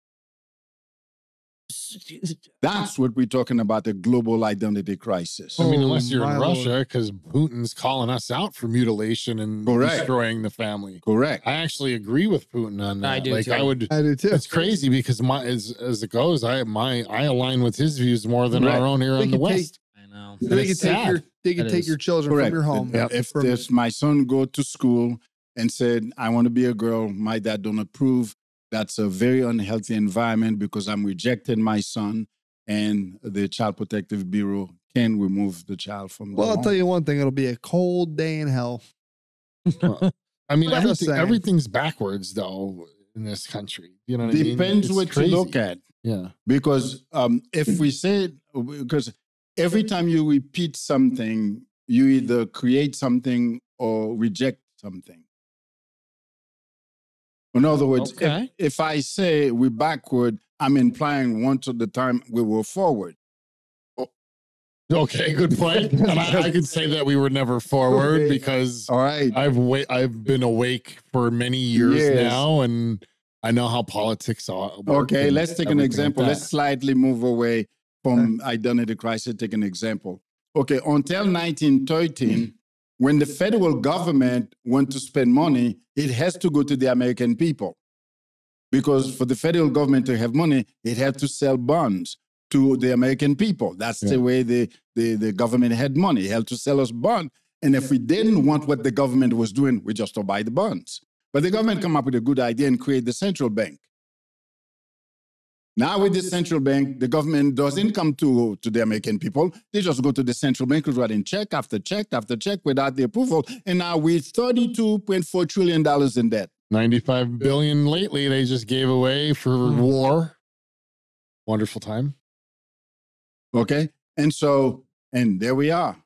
That's what we're talking about, the global identity crisis. I mean, unless you're in my Russia, because Putin's calling us out for mutilation and destroying the family. Correct. I actually agree with Putin on that. I do like, too. I do too. It's crazy because as it goes, I align with his views more than our own here They in the could West. I know. They could take your children Correct. from your home. If there's my son go to school and said, I want to be a girl, my dad don't approve, that's a very unhealthy environment because I'm rejecting my son. and the Child Protective Bureau can remove the child from the Well, I'll home. tell you one thing. It'll be a cold day in hell. I mean, I'm just saying. everything's backwards though in this country. You know what I mean? Depends It's what crazy. you look at. Yeah. Because if we say, because every time you repeat something, you either create something or reject something. In other words, Okay. if I say we're backward, I'm implying once at the time we were forward. Okay, good point. And I could say that we were never forward Okay. because All right. I've been awake for many years Yes. now, and I know how politics are. Okay, let's take an example. Let's slightly move away from identity crisis. Take an example. Okay, until 1913, when the federal government wants to spend money, it has to go to the American people. Because for the federal government to have money, it had to sell bonds to the American people. That's the way the government had money. It had to sell us bonds. And if we didn't want what the government was doing, we just don't buy the bonds. But the government come up with a good idea and create the central bank. Now with the central bank, the government doesn't come to the American people. They just go to the central bank, writing check after check after check without the approval. And now we're $32.4 trillion in debt. 95 billion lately they just gave away for war. Wonderful time. Okay. And there we are.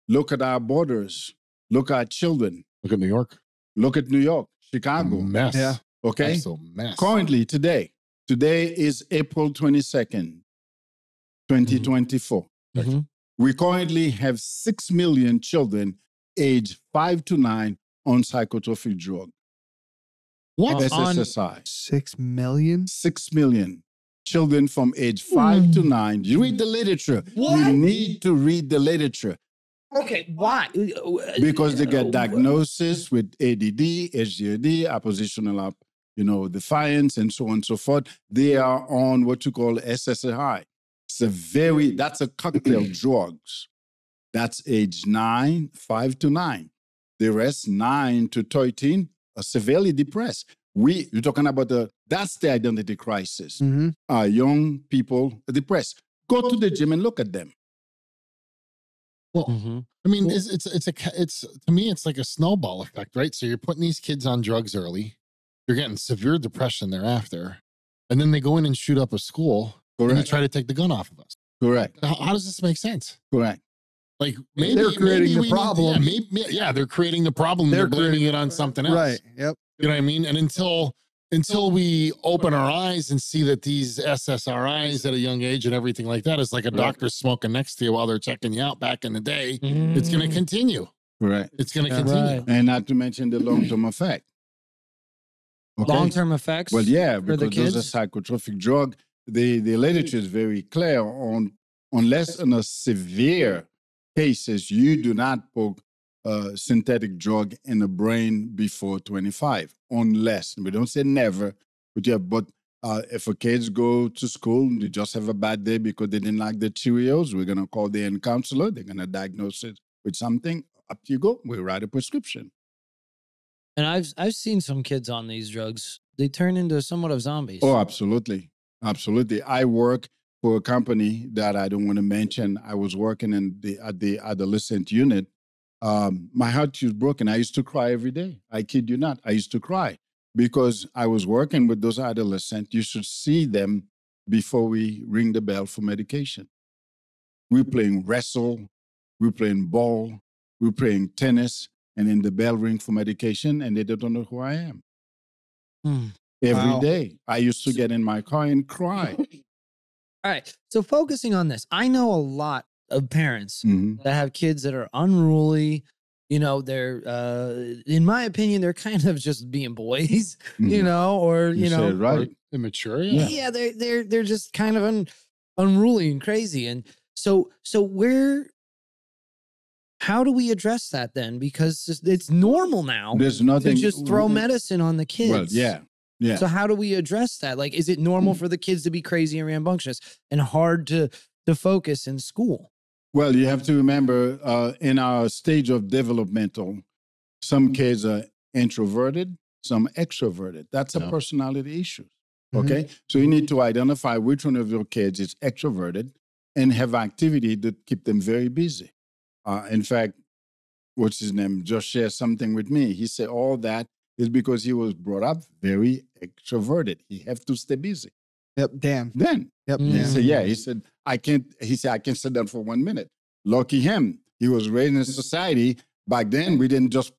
Look at our borders. Look at our children. Look at New York. Look at New York, Chicago. Mess. Yeah. Okay. Absolute mess. Currently, today is April 22nd, 2024. Mm-hmm. We currently have 6 million children aged 5 to 9 on psychotropic drug. What? SSSI. 6 million? 6 million children from age 5 to 9. You read the literature. What? You need to read the literature. Okay, why? Because they get diagnosis with ADD, HDD, oppositional, defiance, and so on and so forth. They are on what you call SSRI. That's a cocktail drugs. That's age 5 to 9. The rest, 9 to 13, are severely depressed. You're talking about that's the identity crisis. Mm-hmm. Young people are depressed. Go to the gym and look at them. Well, I mean, it's to me, it's like a snowball effect, right? So you're putting these kids on drugs early. You're getting severe depression thereafter. And then they go in and shoot up a school. Correct. And they try to take the gun off of us. Correct. How does this make sense? Correct. Like maybe they're creating the problem. They're creating the problem. They're blaming it on something else. Right. Yep. You know what I mean? And until we open our eyes and see that these SSRIs at a young age and everything like that is like a doctor smoking next to you while they're checking you out back in the day, it's going to continue. Right. It's going to continue. Right. And not to mention the long-term effect. Okay? Long-term effects. Well, yeah, for the because those kids? are psychotropic drug. The literature is very clear on unless in a severe cases, you do not put synthetic drug in the brain before 25, unless, we don't say never, but if a kids go to school, they just have a bad day because they didn't like the Cheerios, we're going to call the counselor, they're going to diagnose it with something, up you go, we write a prescription. And I've seen some kids on these drugs. They turn into somewhat of zombies. Oh, absolutely. Absolutely. I work for a company that I don't want to mention. I was working at the adolescent unit. My heart was broken. I used to cry every day. I kid you not. I used to cry because I was working with those adolescents. You should see them before we ring the bell for medication. We're playing wrestle. We're playing ball. We're playing tennis. And then the bell ring for medication and they don't know who I am. Every day. I used to get in my car and cry. All right. So focusing on this, I know a lot of parents Mhm. that have kids that are unruly. They're, in my opinion, they're kind of just being boys, Mhm. or, You said right. Immature. yeah, they're just kind of unruly and crazy. And so how do we address that then? Because it's normal now There's to nothing. just throw medicine on the kids. Well, yeah. Yeah. So how do we address that? Like, is it normal for the kids to be crazy and rambunctious and hard to focus in school? Well, you have to remember in our stage of developmental, some kids are introverted, some extroverted. That's a personality issue. Okay. So you need to identify which one of your kids is extroverted and have activity that keep them very busy. In fact, what's his name? Just shared something with me. He said all that is because he was brought up very extroverted. He have to stay busy. Yep. Dan. Then Yep. he Dan. said, yeah. He said, I can't sit down for 1 minute. Lucky him. He was raised in a society. Back then, we didn't just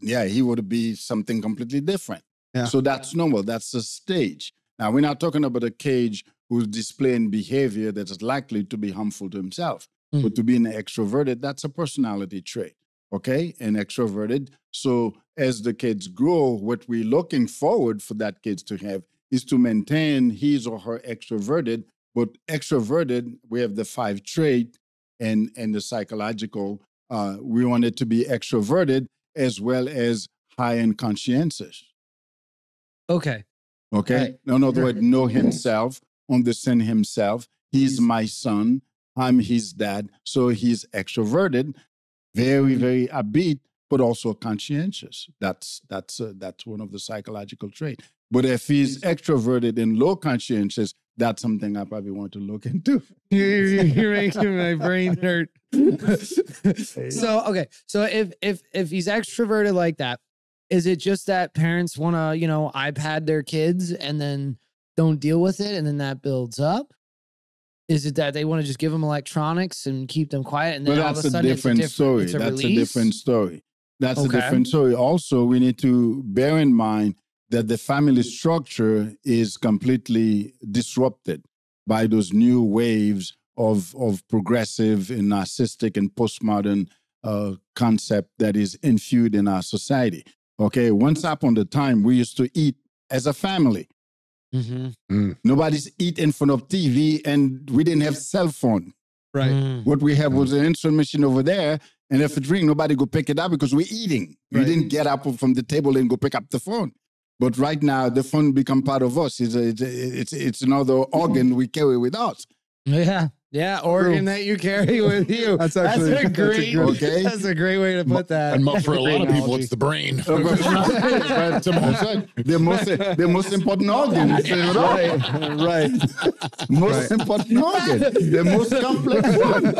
he would be something completely different. Yeah. So that's normal. That's a stage. Now, we're not talking about a cage who's displaying behavior that is likely to be harmful to himself. But to be an extroverted, that's a personality trait. Okay? And extroverted. So as the kids grow, what we're looking forward for that kids to have is to maintain his or her extroverted. But extroverted, we have the 5 trait and the psychological. We want it to be extroverted as well as high and conscientious. Okay. Okay. Right. In other words, know himself, understand himself. He's my son. I'm his dad. So he's extroverted, very, very upbeat, but also conscientious. That's one of the psychological traits. But if he's extroverted and low conscientious, that's something I probably want to look into. You're making my brain hurt. So okay. So if he's extroverted like that, is it just that parents want to, iPad their kids and then don't deal with it, and then that builds up? Is it that they want to just give them electronics and keep them quiet, and then all of a sudden it's a different story. It's a That's release? a different story. That's Okay. a different story. Also, we need to bear in mind that the family structure is completely disrupted by those new waves of progressive and narcissistic and postmodern concept that is infused in our society. Okay, once upon a time, we used to eat as a family. Nobody's eat in front of TV, and we didn't have cell phone. Right. What we have was an answering machine over there, and if it ring, nobody go pick it up because we're eating. We didn't get up from the table and go pick up the phone. But right now, the phone become part of us. It's another organ we carry with us. Yeah, organ that you carry with you. That's actually a great okay. That's a great way to put that. And for a lot of people, Analogy. it's the brain. The most important organ. Right. Most important organ. The most complex one.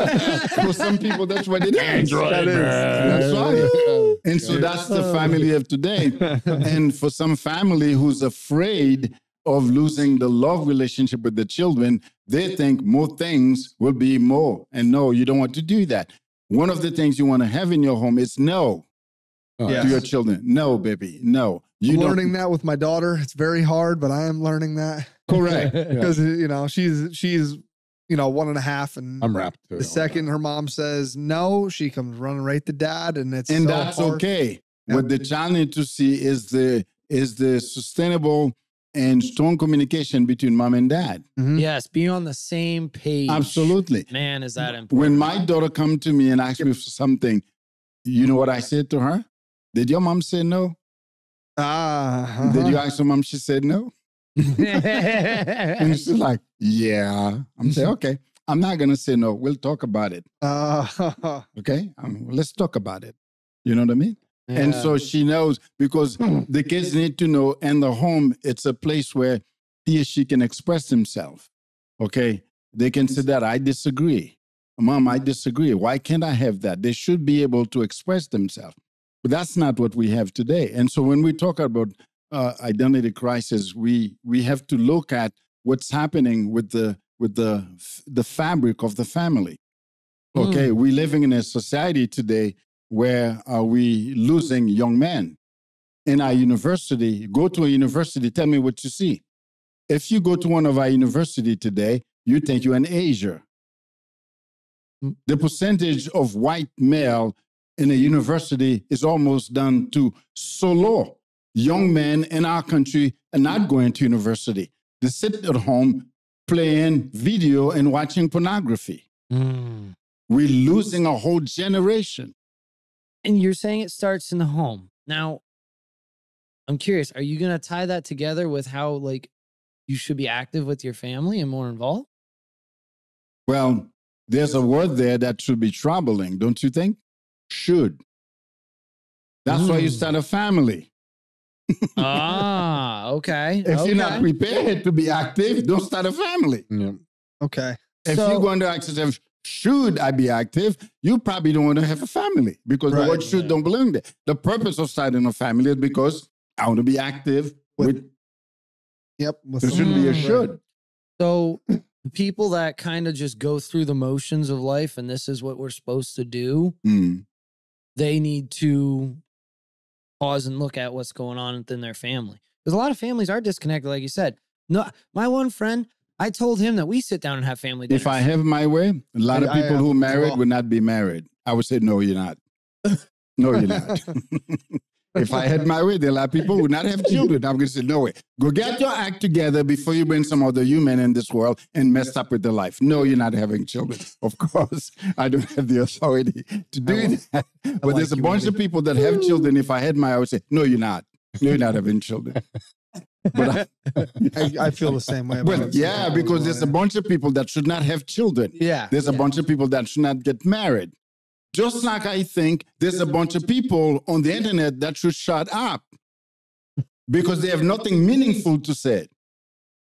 For some people, that's what it is. That's right. And so that's the family of today. And for some family who's afraid of losing the love relationship with the children, they think more things will be more. And no, you don't want to do that. One of the things you want to have in your home is no to your children. No, baby, no. I'm learning that with my daughter. It's very hard, but I am learning that. Correct. Because, she's 1.5. And I'm wrapped. the second her mom says no, she comes running right to dad. And that's hard. okay. Yeah. What the child needs to see is the sustainable and strong communication between mom and dad. Yes, be on the same page. Absolutely. Man, is that important. When my daughter come to me and ask me for something, you know what I said to her? Did your mom say no? Did you ask her mom? She said no. And she's like, yeah. I'm saying, okay, I'm not going to say no. We'll talk about it. Okay? Let's talk about it. You know what I mean? Yeah. And so she knows, because the kids need to know in the home, it's a place where he or she can express himself. Okay? They can say that, I disagree. Mom, I disagree. Why can't I have that? They should be able to express themselves. But that's not what we have today. And so when we talk about identity crisis, we have to look at what's happening with the fabric of the family. Okay? We're living in a society today where are we losing young men in our university? Go to a university, tell me what you see. If you go to one of our university today, you think you're an Asia. The percentage of white male in a university is almost down to so low. Young men in our country are not going to university. They sit at home playing video and watching pornography. We're losing a whole generation. And you're saying it starts in the home. Now, I'm curious, are you going to tie that together with how, you should be active with your family and more involved? Well, there's a word there that should be troubling, don't you think? Should. That's why you start a family. Okay. If you're not prepared to be active, don't start a family. Yeah. Okay. If you're going to ask yourself, should I be active? You probably don't want to have a family because the word should don't belong there. The purpose of starting a family is because I want to be active with Yep. there shouldn't be a should. So the people that kind of just go through the motions of life and this is what we're supposed to do, they need to pause and look at what's going on within their family. Because a lot of families are disconnected, like you said. No, my one friend, I told him that we sit down and have family dinners. If I have my way, a lot of people who married would not be married. I would say, no, you're not. No, you're not. If I had my way, there are a lot of people who would not have children. I'm going to say, no way. Go get your act together before you bring some other human in this world and mess up with their life. No, you're not having children. Of course, I don't have the authority to do that. But there's a bunch of people that have children. If I had my, I would say, no, you're not. No, you're not having children. But I feel the same way. Well, yeah, because there's a bunch of people that should not have children. Yeah. There's a bunch of people that should not get married. Just like I think there's a bunch of people on the internet that should shut up because they have nothing meaningful to say.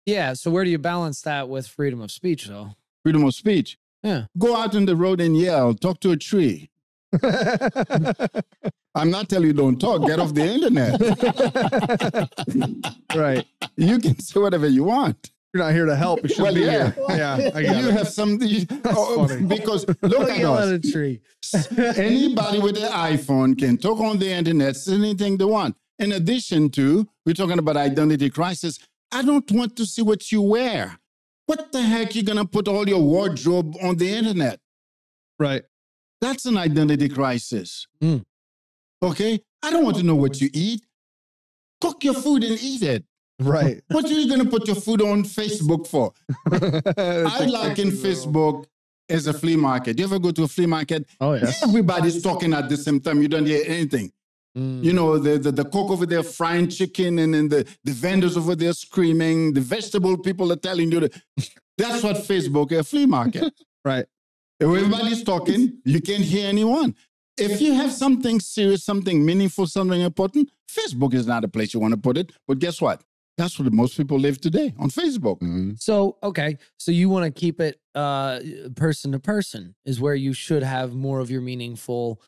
Yeah. So where do you balance that with freedom of speech, though? Freedom of speech. Yeah. Go out on the road and yell, talk to a tree. I'm not telling you don't talk, get off the internet. Right. You can say whatever you want. You're not here to help. You should be here. Yeah. I get You it. have something. funny. Because look at Yell us. at a tree. Anybody with an iPhone can talk on the internet, say anything they want. In addition to, we're talking about identity crisis. I don't want to see what you wear. What the heck you going to put all your wardrobe on the internet? Right. That's an identity crisis. Okay? I don't want to know what you eat. Cook your food and eat it. Right. What are you going to put your food on Facebook for? I liken Facebook as a flea market. You ever go to a flea market? Oh, yes. Everybody's talking at the same time. You don't hear anything. You know, the cook over there frying chicken and then the vendors over there screaming. The vegetable people are telling you that's what Facebook is, a flea market. Right. If everybody's talking, you can't hear anyone. If you have something serious, something meaningful, something important, Facebook is not a place you want to put it. But guess what? That's where most people live today, on Facebook. So, okay. So you want to keep it person to person is where you should have more of your meaningful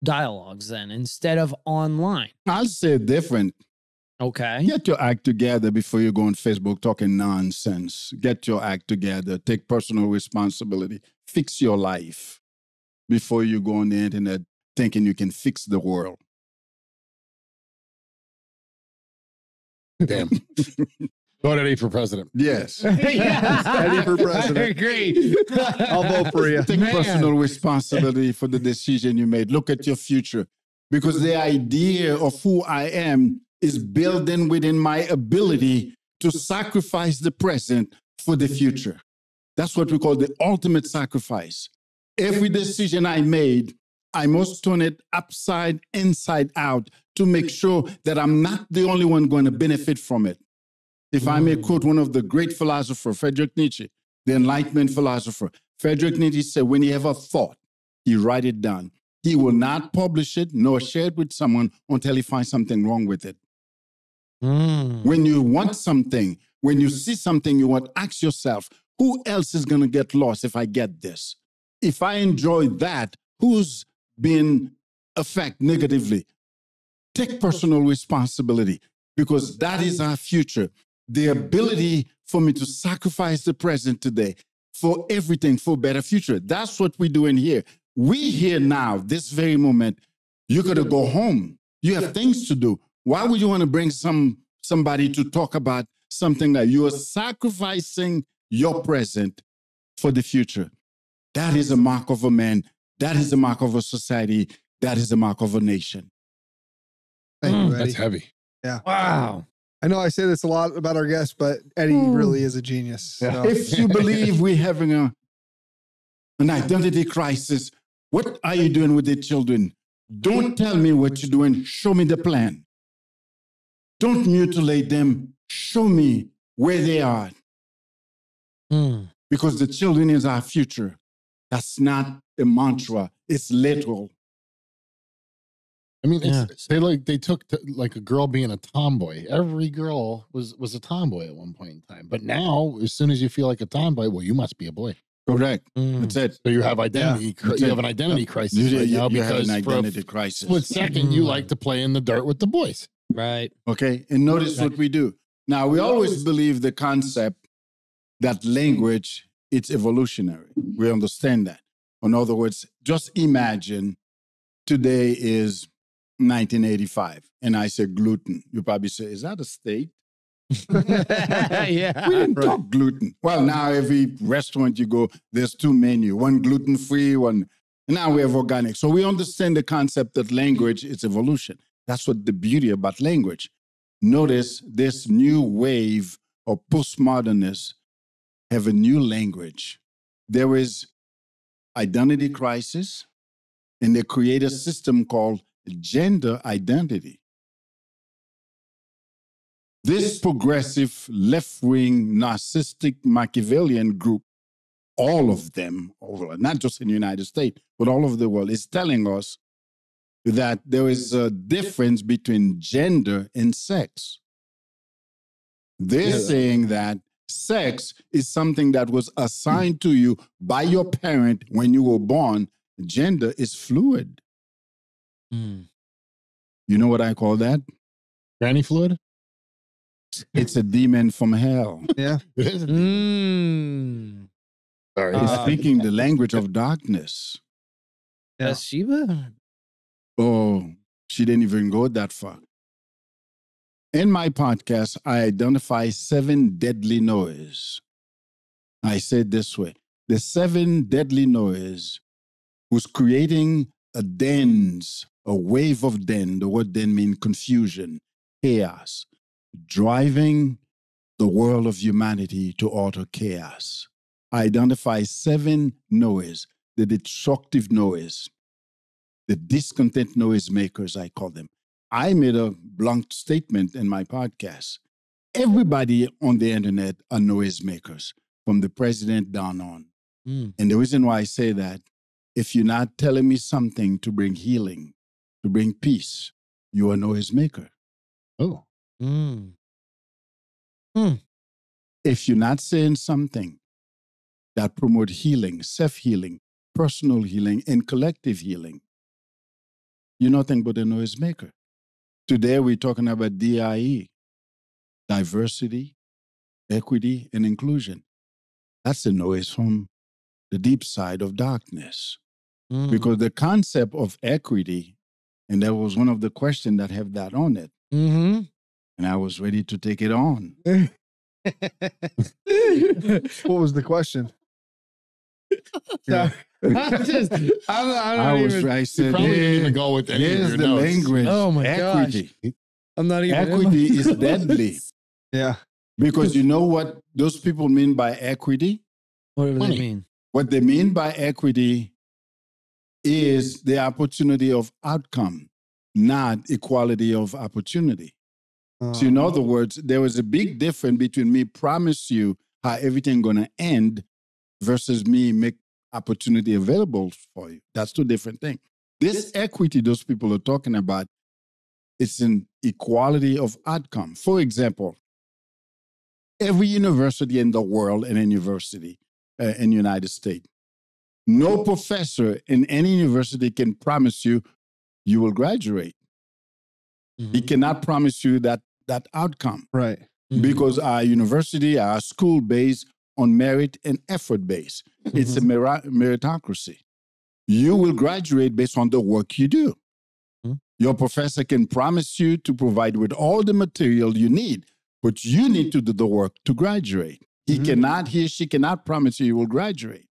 dialogues then instead of online. I'll say it different. Okay. Get your act together before you go on Facebook talking nonsense. Get your act together. Take personal responsibility. Fix your life before you go on the internet thinking you can fix the world. Damn. Vote Edy for president. Yes. Edy for president. I agree. I'll vote for you. Take personal responsibility for the decision you made. Look at your future. Because the idea of who I am is built in within my ability to sacrifice the present for the future. That's what we call the ultimate sacrifice. Every decision I made, I must turn it upside, inside out to make sure that I'm not the only one going to benefit from it. If I may quote one of the great philosophers, Friedrich Nietzsche, the Enlightenment philosopher, Friedrich Nietzsche said, when he have a thought, he write it down. He will not publish it nor share it with someone until he finds something wrong with it. When you want something, when you see something you want, ask yourself, who else is going to get lost if I get this? If I enjoy that, who's being affected negatively? Take personal responsibility because that is our future. The ability for me to sacrifice the present today for everything, for a better future. That's what we're doing here. We here now, this very moment, you got to go home. You have things to do. Why would you want to bring somebody to talk about something that you are sacrificing your present for the future? That is a mark of a man. That is a mark of a society. That is a mark of a nation. Thank you, Edy. That's heavy. Yeah. Wow. I know I say this a lot about our guests, but Edy really is a genius. So. If you believe we're having an identity crisis, what are you doing with the children? Don't tell me what you're doing. Show me the plan. Don't mutilate them. Show me where they are. Because the children is our future. That's not a mantra. It's literal. I mean, they took like a girl being a tomboy. Every girl was a tomboy at one point in time. But now, as soon as you feel like a tomboy, well, you must be a boy. Correct. That's it. So you have identity. You have an identity crisis right now you have because an identity for a crisis. split second, you like to play in the dirt with the boys. Right. Okay. And notice what we do. Now, we always believe the concept that language, it's evolutionary. We understand that. In other words, just imagine today is 1985, and I say gluten. You probably say, is that a state? Yeah. We didn't talk gluten. Well, now every restaurant you go, there's two menus, one gluten-free, one. Now we have organic. So we understand the concept that language is evolution. That's what the beauty about language. Notice this new wave of postmodernists have a new language. There is identity crisis, and they create a system called gender identity. This progressive, left-wing, narcissistic, Machiavellian group, all of them, not just in the United States, but all over the world, is telling us that there is a difference between gender and sex. They're saying that sex is something that was assigned to you by your parent when you were born. Gender is fluid. You know what I call that? Granny fluid? It's a demon from hell. Yeah. It is. Sorry. It's speaking the language of darkness. Yeah. Sheba? Oh, she didn't even go that far. In my podcast, I identify 7 deadly noise. I said this way, the 7 deadly noise was creating a dance, a wave of den. The word den means confusion, chaos, driving the world of humanity to utter chaos. I identify 7 noise, the destructive noise, the discontent noise makers, I call them. I made a blunt statement in my podcast. Everybody on the internet are noise makers, from the president down on. And the reason why I say that, if you're not telling me something to bring healing, to bring peace, you are a noise maker. Oh. If you're not saying something that promote healing, self-healing, personal healing, and collective healing, you're nothing but a noise maker. Today, we're talking about DIE, diversity, equity, and inclusion. That's the noise from the deep side of darkness. Because the concept of equity, and that was one of the questions that have that on it, and I was ready to take it on. What was the question? I said, Probably didn't even go with any of here's your the notes. language. Oh my equity. gosh. I'm not even. Equity is deadly. Yeah. Because you know what those people mean by equity? What do they Money. mean? What they mean by equity is the opportunity of outcome, not equality of opportunity. So in other words, there was a big difference between me promise you how everything gonna end versus me make opportunity available for you. That's 2 different things. This equity those people are talking about, it's an equality of outcome. For example, every university in the world and in university in the United States, no professor in any university can promise you you will graduate. He cannot promise you that outcome. Right. Because our university, our school based on merit and effort based. It's a meritocracy. You will graduate based on the work you do. Your professor can promise you to provide with all the material you need, but you need to do the work to graduate. He or she cannot promise you will graduate.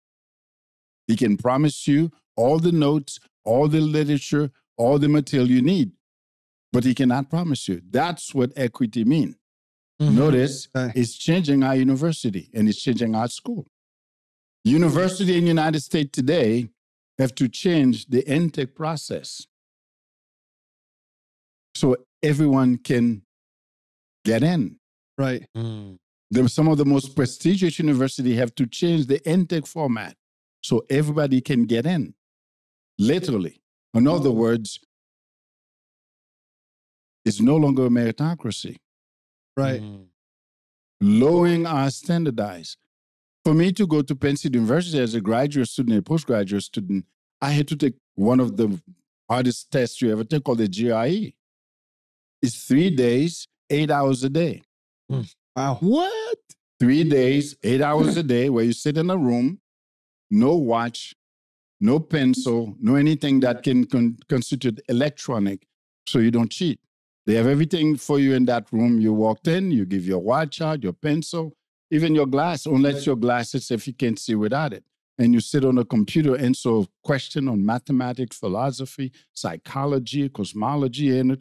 He can promise you all the notes, all the literature, all the material you need, but he cannot promise you. That's what equity means. Notice it's changing our university and it's changing our school. University in the United States today have to change the intake process so everyone can get in. Right. Some of the most prestigious universities have to change the intake format so everybody can get in. Literally. In other words, It's no longer a meritocracy. Right. Lowering our standardized. For me to go to Penn State University as a graduate student, a postgraduate student, I had to take one of the hardest tests you ever take called the GRE. It's 3 days, 8 hours a day. Wow. What? 3 days, 8 hours a day where you sit in a room, no watch, no pencil, no anything that can constitute electronic so you don't cheat. They have everything for you in that room. You walked in, you give your watch out, your pencil, even your glass, unless your glasses if you can't see without it. And you sit on a computer and so question on mathematics, philosophy, psychology, cosmology, and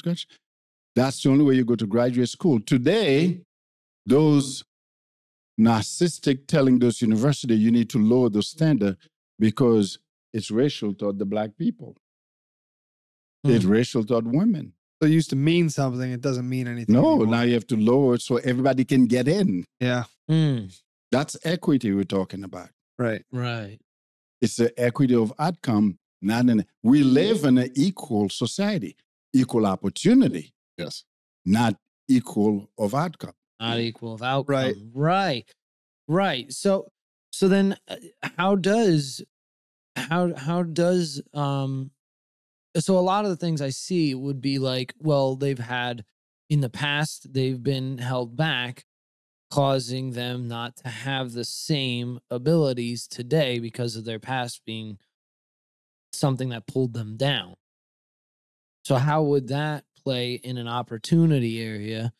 that's the only way you go to graduate school. Today, those narcissistic telling those universities you need to lower the standard because it's racial toward the Black people. It's racial toward women. So it used to mean something. It doesn't mean anything. No, anymore. now you have to lower it so everybody can get in. Yeah. That's equity we're talking about. Right. Right. It's the equity of outcome, not in. We live in an equal society, equal opportunity. Yes. Not equal of outcome. Not equal of outcome. Right. Right. Right. So then how does so a lot of the things I see would be like, well, they've had in the past, they've been held back, causing them not to have the same abilities today because of their past being something that pulled them down. So how would that play in an opportunity area?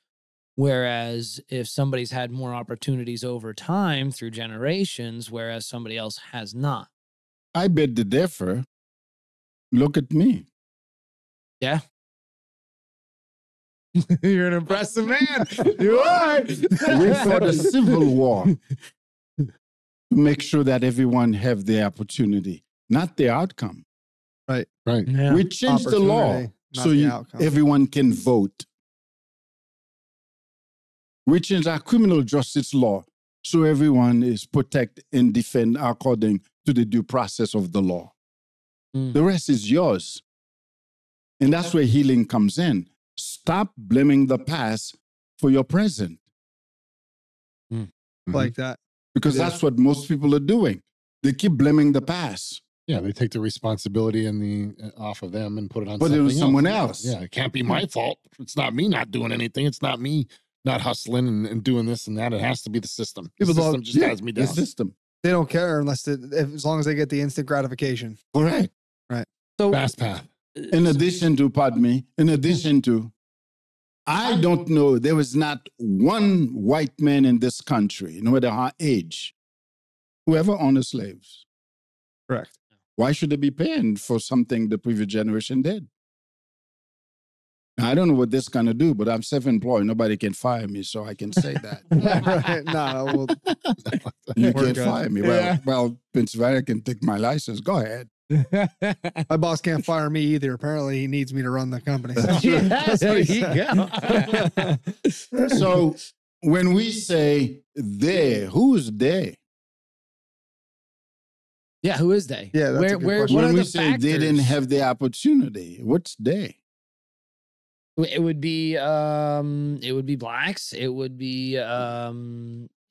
Whereas if somebody's had more opportunities over time through generations, whereas somebody else has not. I beg to differ. Look at me. Yeah. You're an impressive man. You are. We fought a civil war to make sure that everyone have their opportunity, not their outcome. Right. Yeah. We changed the law Opportunity, not so the outcome. everyone can vote. We changed our criminal justice law so everyone is protected and defended according to the due process of the law. The rest is yours. And that's where healing comes in. Stop blaming the past for your present. Like that. Because that's what most people are doing. They keep blaming the past. Yeah, they take the responsibility and the off of them and put it on Put it on someone else. Yeah, it can't be my fault. It's not me not doing anything. It's not me not hustling and doing this and that. It has to be the system. The People system just has me The down. system. They don't care as long as they get the instant gratification. Correct. So Fast path. In addition to, I don't know, there was not one white man in this country, no matter how age, who ever owned slaves. Correct. Why should they be paying for something the previous generation did? Now, I don't know what this going to do, but I'm self-employed. Nobody can fire me, so I can say that. Right. No, well, You We're can't good. fire me. Well, Pennsylvania can take my license. Go ahead. my boss can't fire me either. Apparently, he needs me to run the company. yeah, there you go. So when we say they, who's they? Yeah, who is they? Yeah, that's a good question. what are When we the say they didn't factors? have the opportunity, what's they? It would be blacks. It would be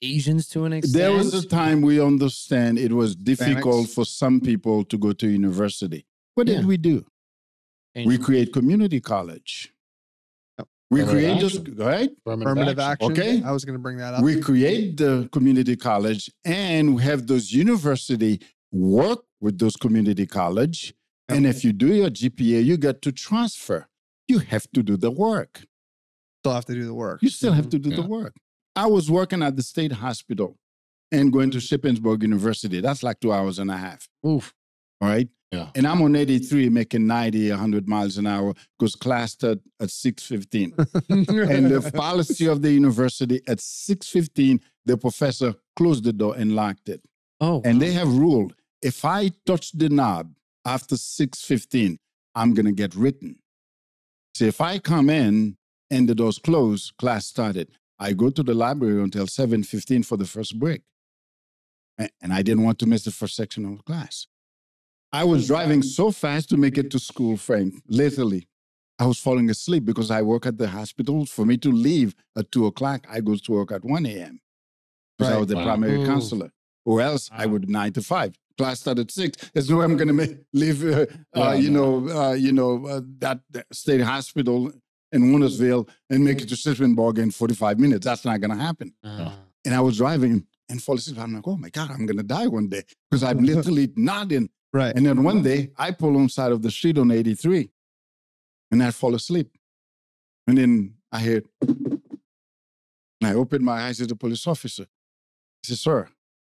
Asians to an extent. There was a time we understand it was difficult Hispanics. for some people to go to university. What did Yeah. we do? We create community college. We Affirmative create those, action. right? Affirmative action. Okay. I was going to bring that up. We create the community college and we have those university work with those community college. And if you do your GPA, you get to transfer. You have to do the work. Still have to do the work. You still have to do the Yeah. work. I was working at the state hospital and going to Shippensburg University. That's like 2 hours and a half. Oof. All right. Yeah. And I'm on 83 making 90, 100 miles an hour because class started at 6:15. And the policy of the university at 6:15, the professor closed the door and locked it. Oh, And they have ruled if I touch the knob after 6:15, I'm going to get written. So if I come in and the door's closed, class started. I go to the library until 7:15 for the first break. And I didn't want to miss the first section of class. I was driving so fast to make it to school, Frank, literally. I was falling asleep because I work at the hospital. For me to leave at 2:00, I go to work at 1 a.m. because I was the primary Ooh. counselor. Or else I would 9 to 5. Class started at 6. There's no way I'm going to leave, that state hospital in Wintersville and make it to Sittenborg in 45 minutes. That's not going to happen. And I was driving and fall asleep. I'm like, oh my God, I'm going to die one day because I'm literally nodding. Right. And then one day I pull on the side of the street on 83 and I fall asleep. And then I hear, and I opened my eyes to the police officer. He said, sir,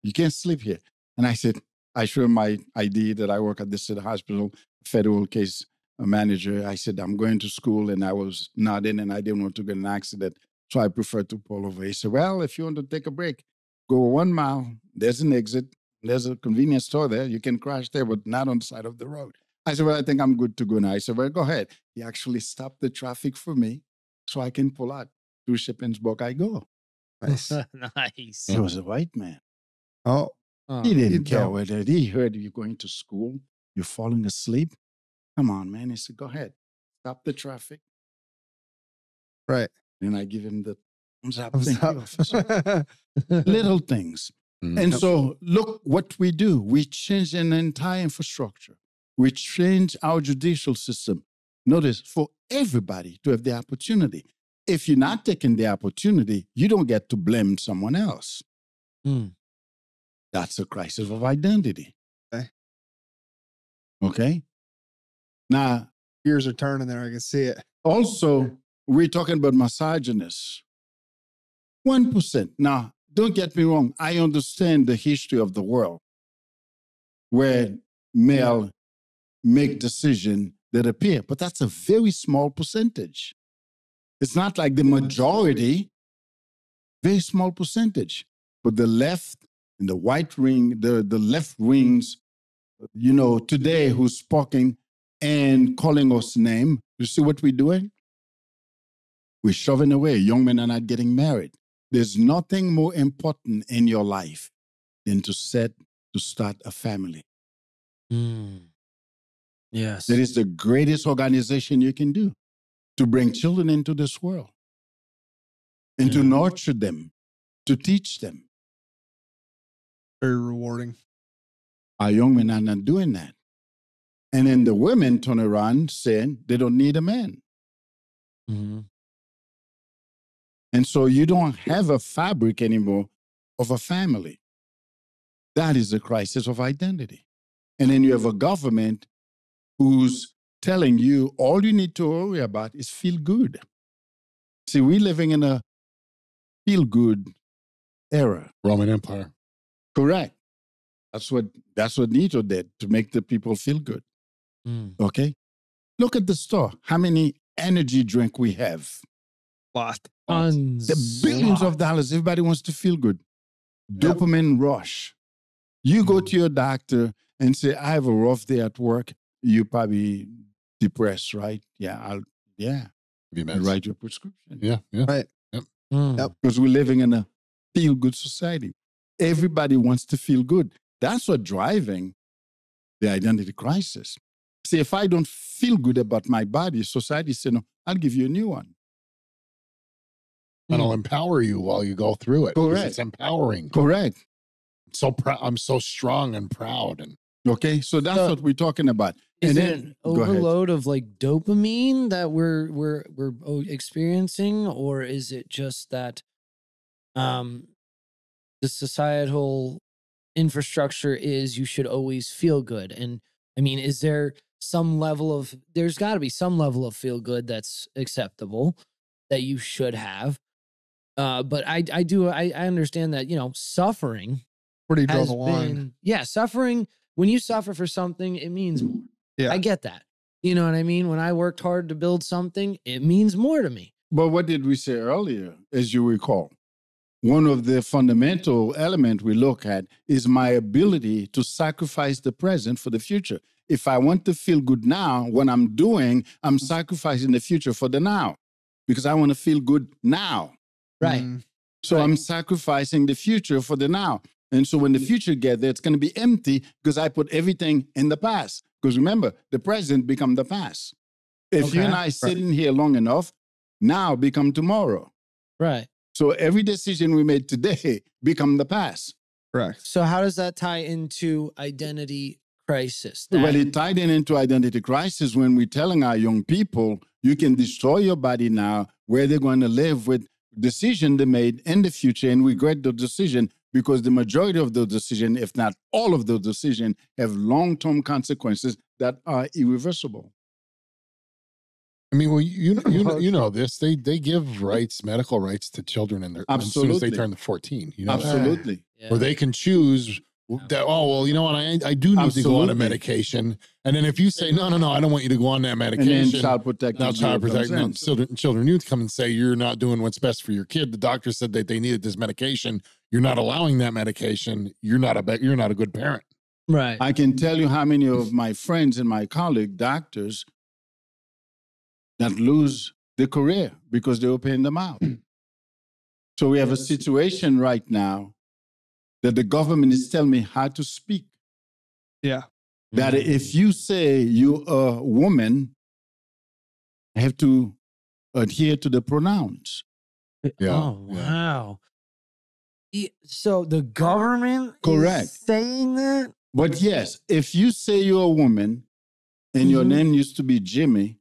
you can't sleep here. And I said, I show him my ID that I work at the city hospital, federal case manager. I said, I'm going to school and I was nodding and I didn't want to get in an accident. So I prefer to pull over. He said, well, if you want to take a break, go 1 mile. There's an exit. There's a convenience store there. You can crash there, but not on the side of the road. I said, well, I think I'm good to go now. I said, well, go ahead. He actually stopped the traffic for me so I can pull out. Through Shippensburg I go. Nice. Nice. He was a white man. Oh, He didn't care don't. whether he heard you going to school, you're falling asleep. Come on, man. He said, go ahead. Stop the traffic. right. Then I give him the thumbs up. Thumbs Thank you, up. officer. Little things. And so look what we do. We change an entire infrastructure. We change our judicial system. Notice, for everybody to have the opportunity. If you're not taking the opportunity, you don't get to blame someone else. That's a crisis of identity. Okay? Now, Gears are turning there. I can see it. also, we're talking about misogynists. 1%. Now, don't get me wrong. I understand the history of the world where male make decisions that appear, but that's a very small percentage. It's not like the majority, very small percentage. But the left and the white wing, the left wings, today who's speaking and calling us name, you see what we're doing? We're shoving away. Young men are not getting married. There's nothing more important in your life than to start a family. Yes. That is the greatest organization you can do, to bring children into this world and to nurture them, to teach them. Very rewarding. Our young men are not doing that. And then the women turn around saying they don't need a man. And so you don't have a fabric anymore of a family. That is a crisis of identity. And then you have a government who's telling you all you need to worry about is feel good. See, we're living in a feel good era. Roman Empire. Correct. That's what Nito did to make the people feel good. Okay? Look at the store. How many energy drink we have? Lot. Tons. The billions of dollars. Everybody wants to feel good. Dopamine rush. You go to your doctor and say, I have a rough day at work. You're probably depressed, right? I'll write your prescription. Yeah. Right. Yep. Because we're living in a feel-good society. Everybody wants to feel good. That's what's driving the identity crisis. See, if I don't feel good about my body, society says, no, I'll give you a new one. And I'll empower you while you go through it. Correct. It's empowering. Correct. So proud. I'm so strong and proud. And okay, so that's what we're talking about. Is and it an overload of like dopamine that we're experiencing, or is it just that the societal infrastructure is you should always feel good? And I mean, is there there's got to be some level of feel good that's acceptable that you should have. But I understand that, suffering. Where do you draw the line? Suffering, when you suffer for something, it means more. Yeah. I get that. You know what I mean? When I worked hard to build something, it means more to me. But what did we say earlier, as you recall? One of the fundamental elements we look at is my ability to sacrifice the present for the future. If I want to feel good now, what I'm doing, I'm sacrificing the future for the now because I want to feel good now. Right. So I'm sacrificing the future for the now. And so when the future gets there, it's going to be empty because I put everything in the past. Because remember, the present becomes the past. If you and Okay. I sitting here long enough, now become tomorrow. Right. So every decision we made today become the past. Correct. So how does that tie into identity crisis? Well, it tied into identity crisis when we're telling our young people, you can destroy your body now, where they're going to live with decision they made in the future and regret the decision, because the majority of those decisions, if not all of those decisions, have long-term consequences that are irreversible. I mean, well, you know this. They give rights, medical rights to children in their as soon as they Absolutely. turn 14. You know, that? Absolutely. Yeah. Where they can choose that. Oh well, you know what? I do need to go on a Absolutely. medication, and then if you say no, I don't want you to go on that And then medication. child protective. Now child Bureau comes protective, in. and children youth come and say you're not doing what's best for your kid. The doctor said that they needed this medication. You're not allowing that medication. You're not a good parent. Right. I can tell you how many of my friends and my colleague doctors that lose their career because they open them out. So we have a situation right now that the government is telling me how to speak. Yeah. That if you say you're a woman, I have to adhere to the pronouns. Yeah. Oh, yeah. wow. So the government Correct. is saying that? But yes, if you say you're a woman and your Mhm. name used to be Jimmy,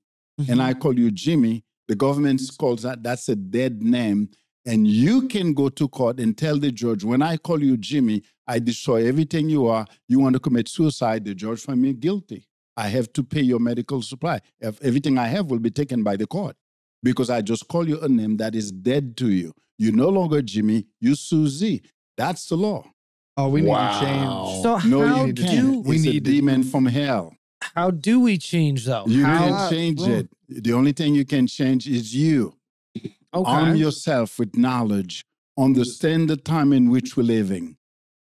and I call you Jimmy, the government calls that's a dead name. And you can go to court and tell the judge, when I call you Jimmy, I destroy everything you are. You want to commit suicide, the judge finds me guilty. I have to pay your medical supply. If everything I have will be taken by the court because I just call you a name that is dead to you. You're no longer Jimmy, you Susie. That's the law. Oh, we need to Wow. change. So No, how you do can't. we It's a need to- demon from hell. how do we change though? You How- can't change it. The only thing you can change is you. Okay. Arm yourself with knowledge. Understand the time in which we're living.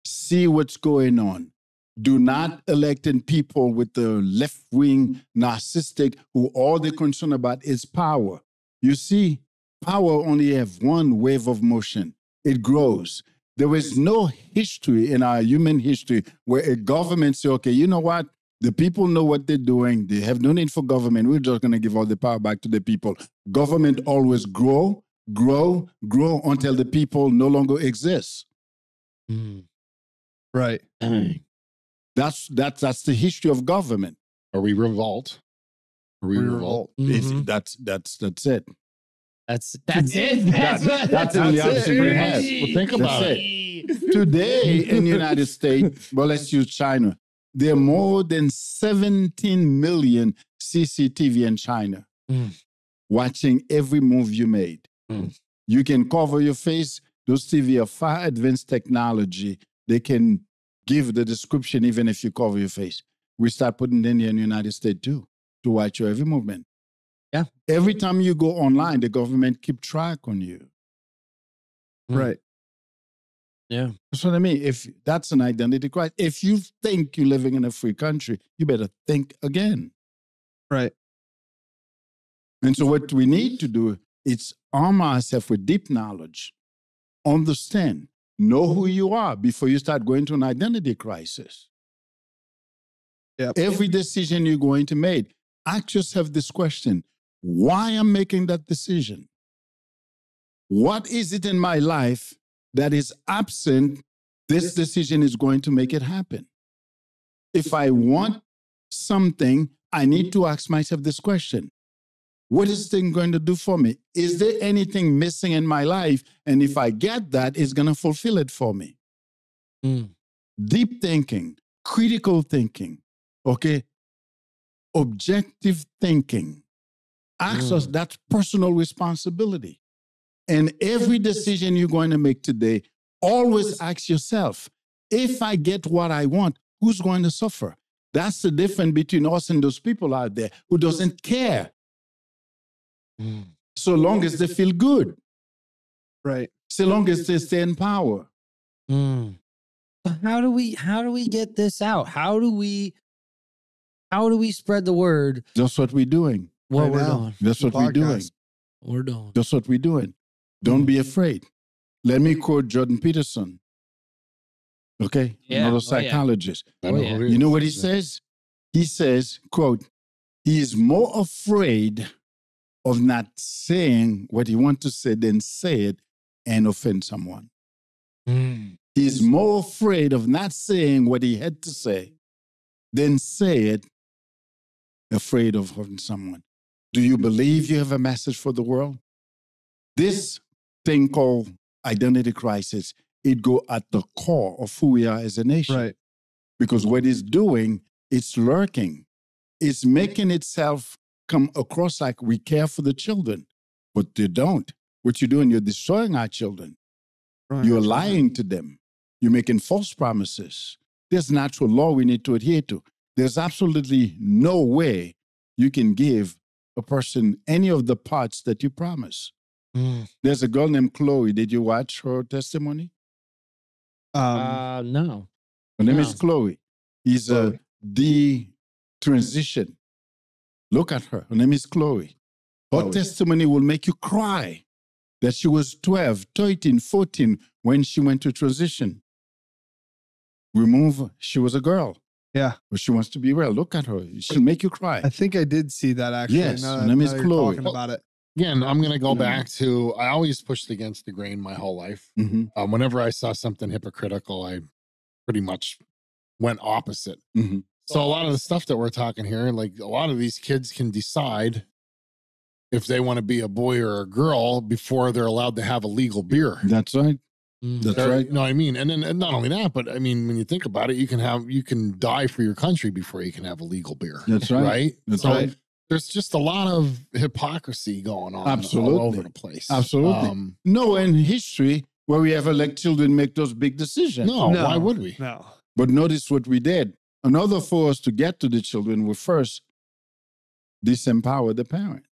See what's going on. Do not elect in people with the left-wing narcissistic who all they're concerned about is power. You see, power only have one wave of motion. It grows. There is no history in our human history where a government say, okay, you know what? The people know what they're doing. They have no need for government. We're just going to give all the power back to the people. Government always grow until the people no longer exist. Right. That's the history of government. Or we revolt. Or we revolt. Mhm. That's it. That's it. That's in the option we have. Well, think about That's it. Today in the United States, well, let's use China. There are more than 17 million CCTV in China watching every move you made. You can cover your face. Those TV are far advanced technology. They can give the description even if you cover your face. We start putting them here in the United States too, to watch your every movement. Yeah. Every time you go online, the government keep track on you. Right. Yeah. That's what I mean. If that's an identity crisis, if you think you're living in a free country, you better think again. Right. And so what we need to do is arm ourselves with deep knowledge, understand, know who you are before you start going to an identity crisis. Yep. Every decision you're going to make, ask yourself this question: why am I making that decision? What is it in my life that is absent? This decision is going to make it happen. If I want something, I need to ask myself this question: what is this thing going to do for me? Is there anything missing in my life? And if I get that, it's going to fulfill it for me. Deep thinking, critical thinking, okay? Objective thinking. Ask us, that's personal responsibility. And every decision you're going to make today, always ask yourself, if I get what I want, who's going to suffer? That's the difference between us and those people out there who doesn't care. So long as they feel good. Right. So long as they stay in power. So how do we get this out? How do we spread the word? That's what we're doing. What Right we're now. doing. That's what we're doing. Podcast. We're doing. That's what we're doing. Don't be afraid. Let me quote Jordan Peterson. Okay? Yeah. Another Oh, yeah. psychologist. I know yeah. who it You know is. what he says? He says, quote, he is more afraid of not saying what he wants to say than say it and offend someone. He is more afraid of not saying what he had to say than say it, afraid of hurting someone. Do you believe you have a message for the world? This thing called identity crisis, it go at the core of who we are as a nation. Right. Because what it's doing, it's lurking. It's making itself come across like we care for the children, but they don't. What you're doing, you're destroying our children. Right. You're lying to them. You're making false promises. There's natural law we need to adhere to. There's absolutely no way you can give a person any of the parts that you promise. There's a girl named Chloe. Did you watch her testimony? No. Her name No. is Chloe. He's Chloe. the transition. Look at her. Her name is Chloe. Her Chloe. testimony will make you cry that she was 12, 13, 14 when she went to transition. She was a girl, Yeah. but she wants to be real. Look at her. She'll make you cry. I think I did see that actually. Yes, Now her name is you're Chloe. talking about it. Again, I'm going to go No. back to, I always pushed against the grain my whole life. Mhm, Whenever I saw something hypocritical, I pretty much went opposite. mhm. So a lot of the stuff that we're talking here, like a lot of these kids can decide if they want to be a boy or a girl before they're allowed to have a legal beer. That's right. That's They're- right. You know what I mean? And then and not only that, but I mean, when you think about it, you can die for your country before you can have a legal beer. That's right. Right? That's So right. there's just a lot of hypocrisy going on Absolutely. all over the place. Absolutely. No, in history, where we ever let children make those big decisions. No, why would we? No. But notice what we did. In order for us to get to the children, we first disempower the parents.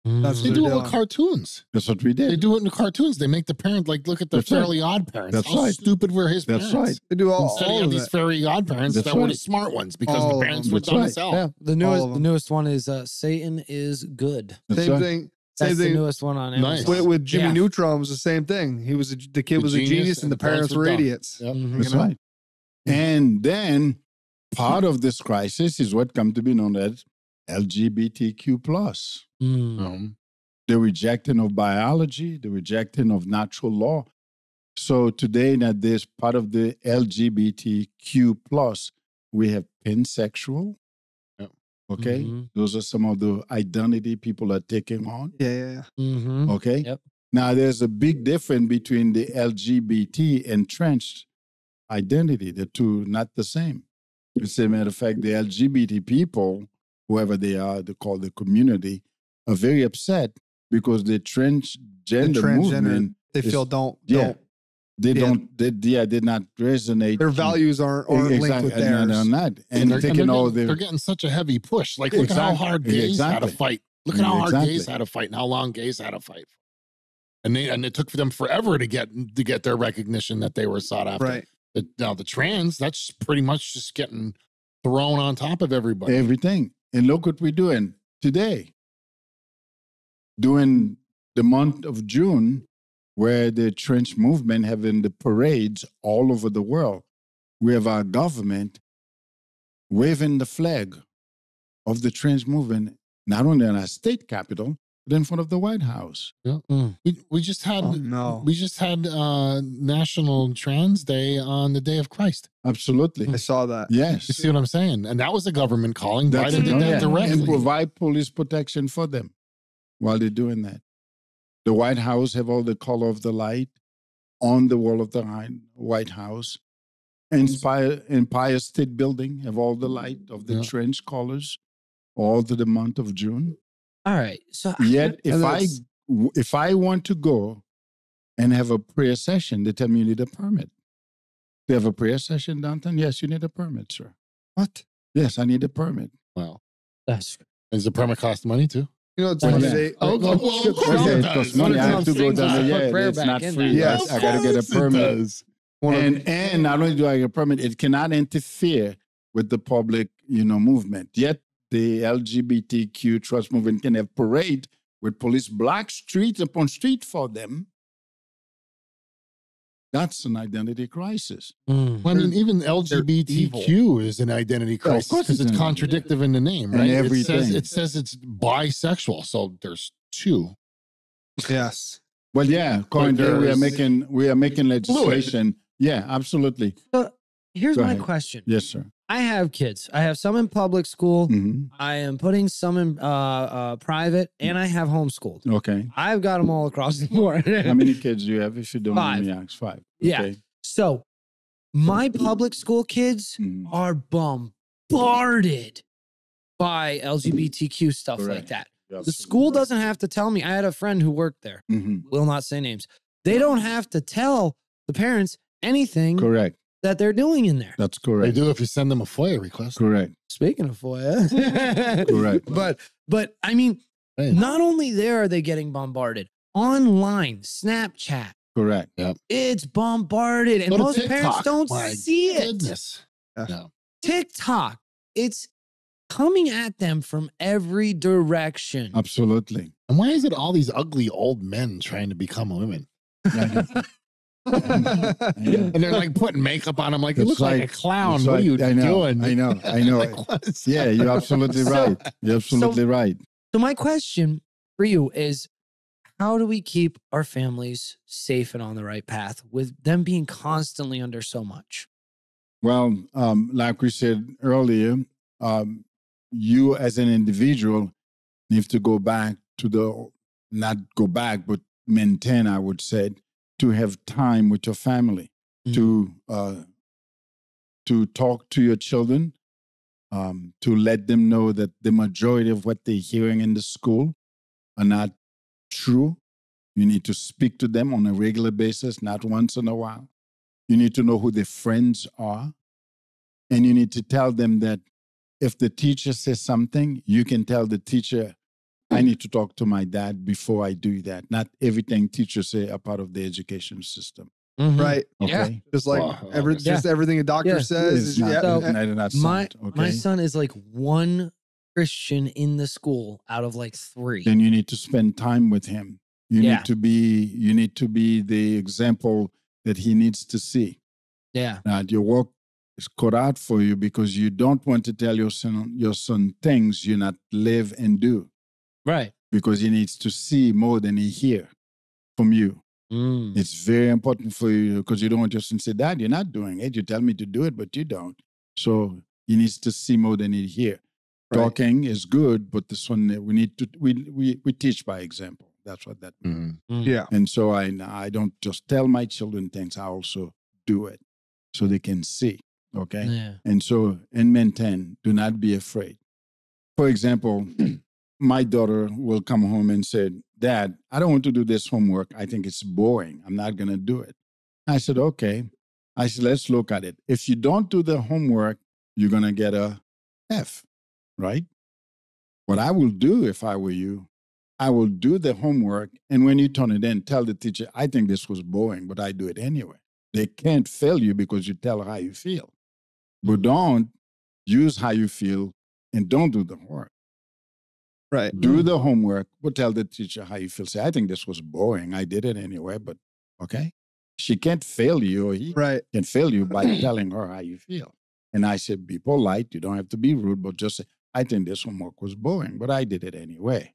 That's They what do they're it with doing. cartoons. That's what we They did. do it in the cartoons. They make the parent like look at the That's right. Fairly Odd Parents. That's How right. stupid were his That's parents? right. They do all Instead, you of have these it. Fairly Odd Parents That's that were the right. smart ones because All the of parents them. were That's dumb right. as hell. Yeah, the All newest of the them. newest one is Satan is good. That's Same right. thing. That's Same the thing. newest one on Nice. Amazon. With Jimmy Yeah. Neutron was the same thing. The kid The was a genius and the parents were dumb. idiots. Yep. Mhm. That's You know? right. And then part of this crisis is what come to be known as LGBTQ+. The rejecting of biology, the rejecting of natural law. So today, that there's part of the LGBTQ+, we have pansexual. Yep. Okay? Mhm. Those are some of the identity people are taking on. Yeah. Mm-hmm. Okay? Yep. Now, there's a big difference between the LGBT and trans identity. The two not the same. As a matter of fact, the LGBT people, whoever they are, they call the community, are very upset because the transgender movement, they is- feel don't. yeah, they yeah. don't, they did not resonate. Their values aren't linked with No, theirs. they're not. And they're taking all they're the, getting such a heavy push. Like, look at how Exactly. hard gays had to Exactly. fight. Look at how hard Exactly. gays had to fight and how long gays had to fight. And it took for them forever to get their recognition that they were sought after. Right. Now the trans, that's pretty much just getting thrown on top of everybody. everything. And look what we're doing today. During the month of June, where the trans movement having the parades all over the world, we have our government waving the flag of the trans movement, not only in our state capital, but in front of the White House. We just had Oh, no. we just had National Trans Day on the Day of Christ. Absolutely. I saw that. Yes. You see what I'm saying? And that was a government calling. That's Biden did it. that Yeah. directly. And provide police protection for them while they're doing that. The White House have all the color of the light on the wall of the White House. Empire State Building have all the light of the Yeah. trench colors all to the month of June. All right. So Yet, And that's- if I want to go and have a prayer session, they tell me you need a permit. They have a prayer session downtown? Yes, you need a permit, sir. What? Yes, I need a permit. Well, that's does the permit cost money too? You know, it's Well, funny. yeah. They, Oh, they- well, of course Okay, it it does. costs money. I have to go Things down to there. put prayer Yeah, it's back in not there. free. Yeah, I got to get a Of course it permit. does. one of And not only do I get a permit, it cannot interfere with the public, movement. Yet the LGBTQ trust movement can have parade with police block street upon street for them. That's an identity crisis. Mm. Well, I mean, even evil. LGBTQ is an identity Yeah, of crisis course because it's it's an contradictive in the name, And right? everything. It says it's bisexual, so there's two. Yes. Well, yeah, currently there's- we are making legislation. Yeah, absolutely. So here's Go my ahead. question. Yes, sir. I have kids. I have some in public school. Mhm. I am putting some in private, and I have homeschooled. Okay. I've got them all across the board. How many kids do you have? If you don't mind me 5. ask, 5. Yeah. Okay. So my public school kids Mhm. are bombarded by LGBTQ stuff like Correct. that. You're The absolutely school right. doesn't have to tell me. I had a friend who worked there. Mhm. Will not say names. They don't have to tell the parents anything Correct. that they're doing in there. That's They correct. do if you send them a FOIA request. Correct. Speaking of FOIA, Correct. but I mean, Hey. not only there are they getting bombarded online, Snapchat, Correct. it's bombarded, and Go to most parents TikTok. don't My see it. Goodness. No. TikTok, it's coming at them from every direction. Absolutely. And why is it all these ugly old men trying to become women? And they're like putting makeup on them like, you It's look like a like- clown. It's What are like- you I know, doing? I know. I know. Like, what is Yeah, that? you're absolutely So- right. You're absolutely right. So my question for you is, how do we keep our families safe and on the right path with them being constantly under so much? Well, like we said earlier, you as an individual need to go back to not go back, but maintain, I would say, to have time with your family, to talk to your children, to let them know that the majority of what they're hearing in the school are not true. You need to speak to them on a regular basis, not once in a while. You need to know who their friends are. And you need to tell them that if the teacher says something, you can tell the teacher, I need to talk to my dad before I do that. Not everything teachers say are part of the education system. Right. Yeah. Okay? Just like Wow. just everything a doctor Yeah. says. It's not, yeah. So, not My sound, okay? my son is like one Christian in the school out of like 3. Then you need to spend time with him. You Yeah. need to be the example that he needs to see. Yeah. Now, your work is cut out for you because you don't want to tell your son things you not live and do, Right. because he needs to see more than he hear from you. Mm. It's very important for you because you don't want your son to say, Dad, you're not doing it. You tell me to do it, but you don't. So he needs to see more than he hear. Right. Talking is good, but this one we teach by example. That's what that means. Mhm. Yeah. And so I don't just tell my children things. I also do it so they can see. Okay. Yeah. And so in maintain, do not be afraid. For example, my daughter will come home and say, Dad, I don't want to do this homework. I think it's boring. I'm not going to do it. I said, okay. I said, let's look at it. If you don't do the homework, you're going to get a F, right? What I will do if I were you, I will do the homework. And when you turn it in, tell the teacher, I think this was boring, but I do it anyway. They can't fail you because you tell how you feel. But don't use how you feel and don't do the work. Right. Do the homework, but tell the teacher how you feel. Say, I think this was boring. I did it anyway, but okay. She can't fail you, or he Right. can fail you by telling her how you feel. And I said, be polite. You don't have to be rude, but just say, I think this homework was boring, but I did it anyway.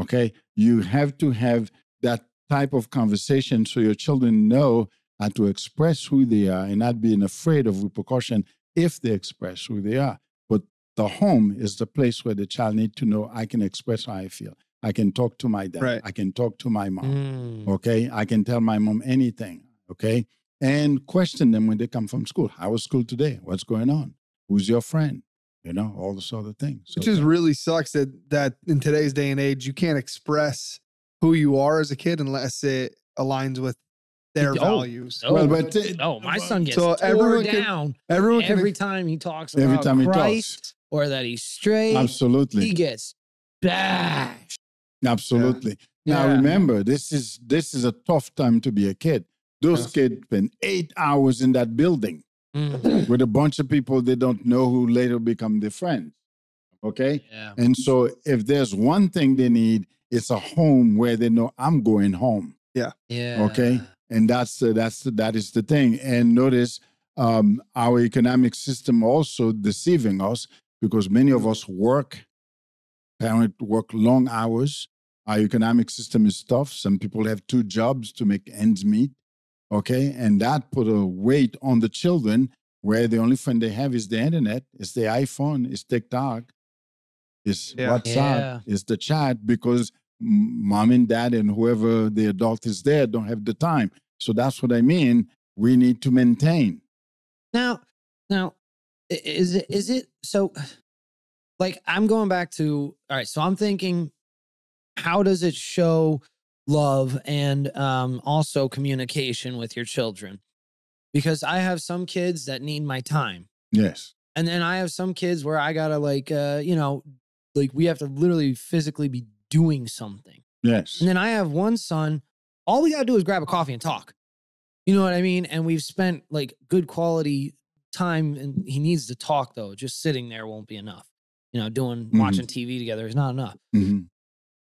Okay? You have to have that type of conversation so your children know how to express who they are and not being afraid of repercussion if they express who they are. But the home is the place where the child needs to know, I can express how I feel. I can talk to my dad. Right. I can talk to my mom. Mm. Okay? I can tell my mom anything. Okay? And question them when they come from school. How was school today? What's going on? Who's your friend? You know, all those other things. Which is really sucks that in today's day and age, you can't express who you are as a kid unless it aligns with their values. Well, but my son gets So tore everyone can- down Everyone can every time he talks Every about time he talks. Christ or that he's straight. absolutely. He gets bashed. Absolutely. Now Yeah. remember, this is a tough time to be a kid. Those kids spend 8 hours in that building Mm. with a bunch of people they don't know who later become their friends. Okay? Yeah. And so if there's one thing they need, it's a home where they know I'm going home. Yeah. Okay? And that is the thing. And notice our economic system also deceiving us because many of us parents work long hours. Our economic system is tough. Some people have 2 jobs to make ends meet. Okay. And that put a weight on the children where the only friend they have is the internet, it's the iPhone, it's TikTok, it's WhatsApp, it's the chat because mom and dad and whoever the adult is there don't have the time. So that's what I mean. We need to maintain. Now, is it so? Like, I'm going back to, all right, so I'm thinking, how does it show love and also communication with your children? Because I have some kids that need my time. Yes. And then I have some kids where I gotta we have to literally physically be doing something. Yes. And then I have one son, all we gotta do is grab a coffee and talk. You know what I mean? And we've spent like good quality time, and he needs to talk though. Just sitting there won't be enough. Watching TV together is not enough. Mm-hmm.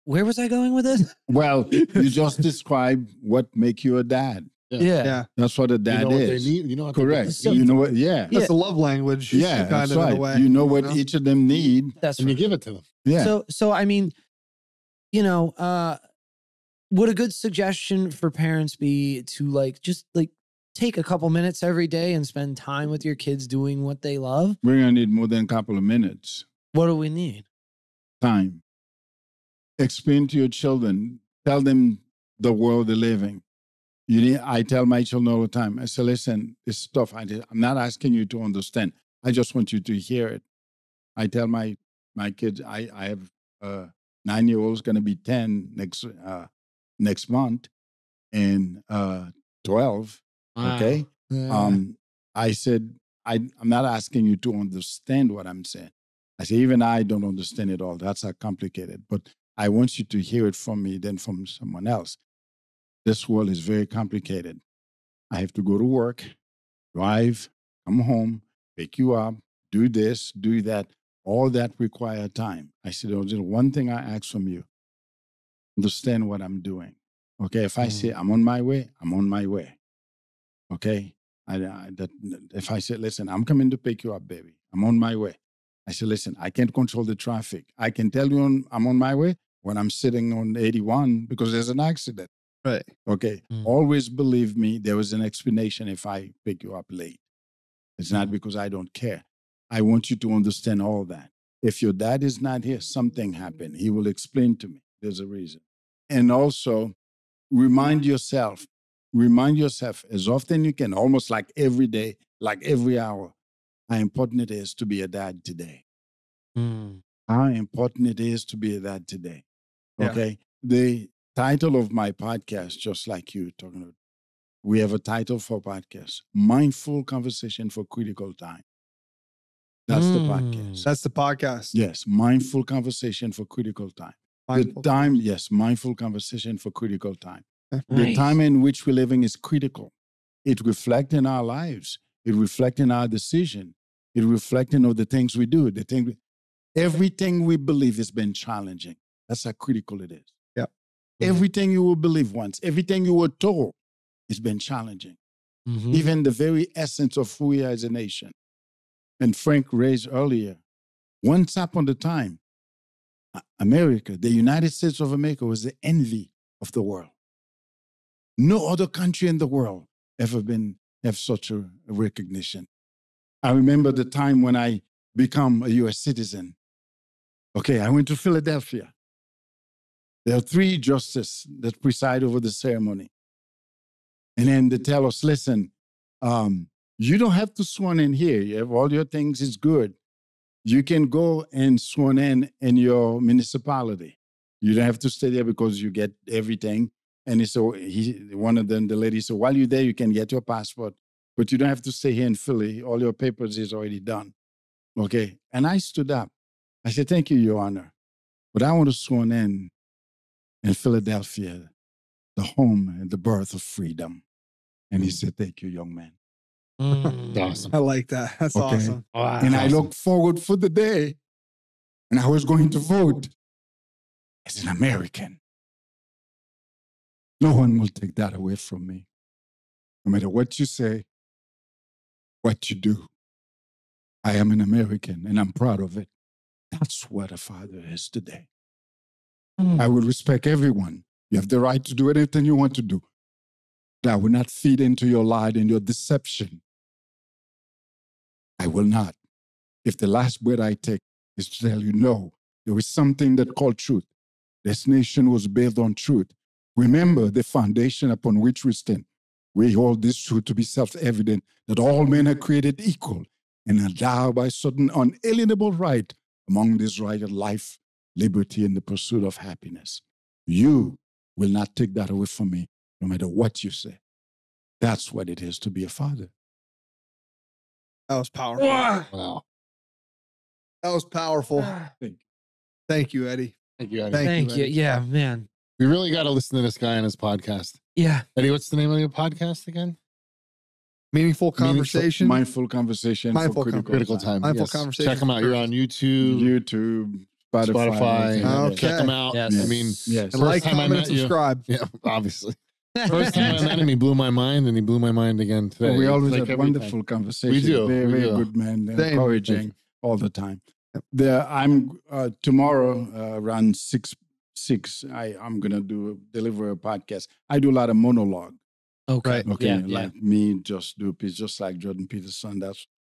Where was I going with this? Well, you just described what make you a dad. Yeah. That's what a dad you know is. What they need. You know what correct. They need. You know what? Yeah. That's the love language. Yeah, kind that's of right. in a way. You know what each of them need. That's and right. you give it to them. Yeah. So I mean, would a good suggestion for parents be to just take a couple minutes every day and spend time with your kids doing what they love? We're gonna need more than a couple of minutes. What do we need? Time. Explain to your children. Tell them the world they're living. I tell my children all the time. I say, listen, this stuff. I'm not asking you to understand. I just want you to hear it. I tell my kids. I have 9-year-old's going to be 10 next month, and 12. Wow. Okay. Yeah. I said, I'm not asking you to understand what I'm saying. I say, even I don't understand it all. That's complicated. But I want you to hear it from me than from someone else. This world is very complicated. I have to go to work, drive, come home, pick you up, do this, do that. All that require time. I said, there's one thing I ask from you. Understand what I'm doing. Okay, if I say I'm on my way, I'm on my way. Okay? If I say, listen, I'm coming to pick you up, baby. I'm on my way. I said, listen, I can't control the traffic. I can tell you I'm on my way when I'm sitting on 81 because there's an accident. Right. Okay. Always believe me, there was an explanation if I pick you up late. It's not because I don't care. I want you to understand all that. If your dad is not here, something happened. He will explain to me. There's a reason. And also, remind yourself as often you can, almost like every day, like every hour, how important it is to be a dad today. How important it is to be a dad today. Okay. The title of my podcast, just like you talking about, we have a title for podcast, Mindful Conversation for Critical Time. That's the podcast. That's the podcast. Yes, Mindful Conversation for Critical Time. Mindful Conversation for Critical Time. Nice. The time in which we're living is critical. It reflects in our lives. It reflects in our decision. It reflects in all the things we do. Everything we believe has been challenging. That's how critical it is. Yeah. Everything you will believe once, everything you were told, has been challenging. Even the very essence of who we are as a nation. And Frank raised earlier, once upon a time, America, the United States of America, was the envy of the world. No other country in the world ever have such a recognition. I remember the time when I become a U.S. citizen. Okay, I went to Philadelphia. There are 3 justices that preside over the ceremony. And then they tell us, listen, you don't have to sworn in here. You have all your things is good. You can go and sworn in your municipality. You don't have to stay there because you get everything. And so one of them, the lady said, while you're there, you can get your passport, but you don't have to stay here in Philly. All your papers is already done. Okay. And I stood up. I said, thank you, Your Honor. But I want to sworn in Philadelphia, the home and the birth of freedom. And he said, thank you, young man. Awesome. I like that. That's awesome. Wow. And I looked forward for the day, and I was going to vote as an American. No one will take that away from me. no matter what you say, what you do. I am an American and I'm proud of it. That's what a father is today. I will respect everyone. You have the right to do anything you want to do. But I will not feed into your lie and your deception. I will not. If the last word I take is to tell you, no, there is something that called truth. This nation was built on truth. Remember the foundation upon which we stand. We hold this truth to be self-evident, that all men are created equal and endowed by certain unalienable right among this right of life, liberty, and the pursuit of happiness. You will not take that away from me, no matter what you say. That's what it is to be a father. That was powerful. Wow. That was powerful. Thank you, Edy. Thank you, Edy. Thank you. Edy. Yeah, man. We really got to listen to this guy on his podcast. Yeah. Edy, what's the name of your podcast again? Meaningful conversation. Mindful conversation. Mindful for Critical time. Mindful Yes. conversation. Check them out. You're on YouTube. YouTube, Spotify. Okay. Check them out. Yes. I mean, Yes. And like, time I comment, and met you- subscribe. yeah, obviously. First time I met him, he blew my mind, and he blew my mind again today. We always Like have every wonderful time. conversations. We do. Very, We very do. good man. Thank you. Encouraging all the time. I'm tomorrow around six. I'm gonna deliver a podcast. I do a lot of monologue. Okay. Right. Okay, Yeah, yeah. like me, just do a piece, just like Jordan Peterson. I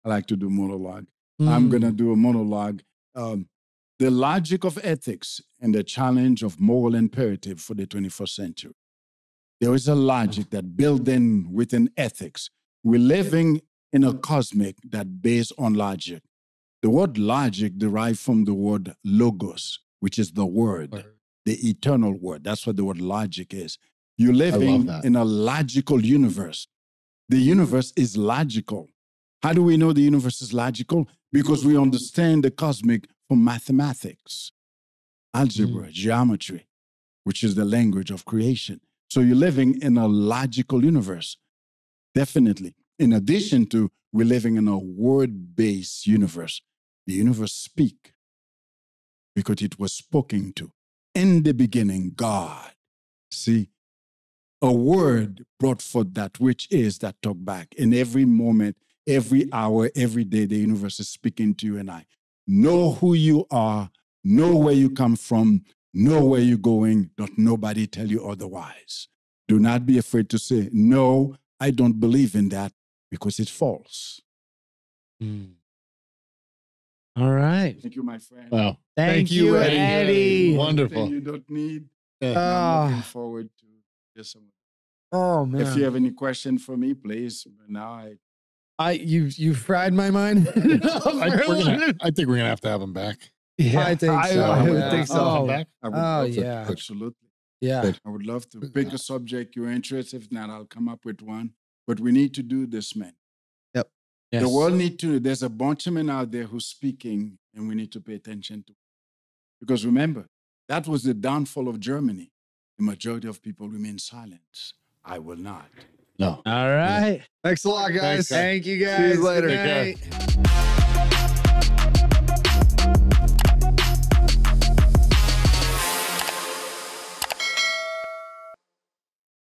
like to do monologue. I'm gonna do a monologue. The logic of ethics and the challenge of moral imperative for the 21st century. There is a logic that built in within ethics. We're living in a cosmic that based on logic. The word logic derived from the word logos, which is the word, the eternal word. That's what the word logic is. You're living that. in a logical universe. The universe is logical. How do we know the universe is logical? Because we understand the cosmic from mathematics, algebra, geometry, which is the language of creation. So you're living in a logical universe, definitely. In addition to, we're living in a word-based universe. The universe speak because it was spoken to. In the beginning, God. See, a word brought forth that which is that talk back. In every moment, every hour, every day, the universe is speaking to you and I. Know who you are, know where you come from, know where you're going. Don't nobody tell you otherwise. Do not be afraid to say, no, I don't believe in that, because it's false. All right. Thank you, my friend. Wow. Thank you, Edy. Eddie. Wonderful. Anything you don't need. Yeah. I'm looking forward to just some. Oh man. If you have any question for me, please. Now you fried my mind. I think we're gonna have to have him back. Yeah, I think so. I would Yeah. think so. Oh, back. I would Oh, love to. yeah. Absolutely. yeah. I would love to pick a subject you're interested. If not, I'll come up with one. But we need to do this, man. Yes. The world need to. There's a bunch of men out there who's speaking, and we need to pay attention to. Because remember, that was the downfall of Germany. The majority of people remain silent. I will not. No. All right. Thanks a lot, guys. Thanks, guys. Thank you guys. See you later. Good Take care. night.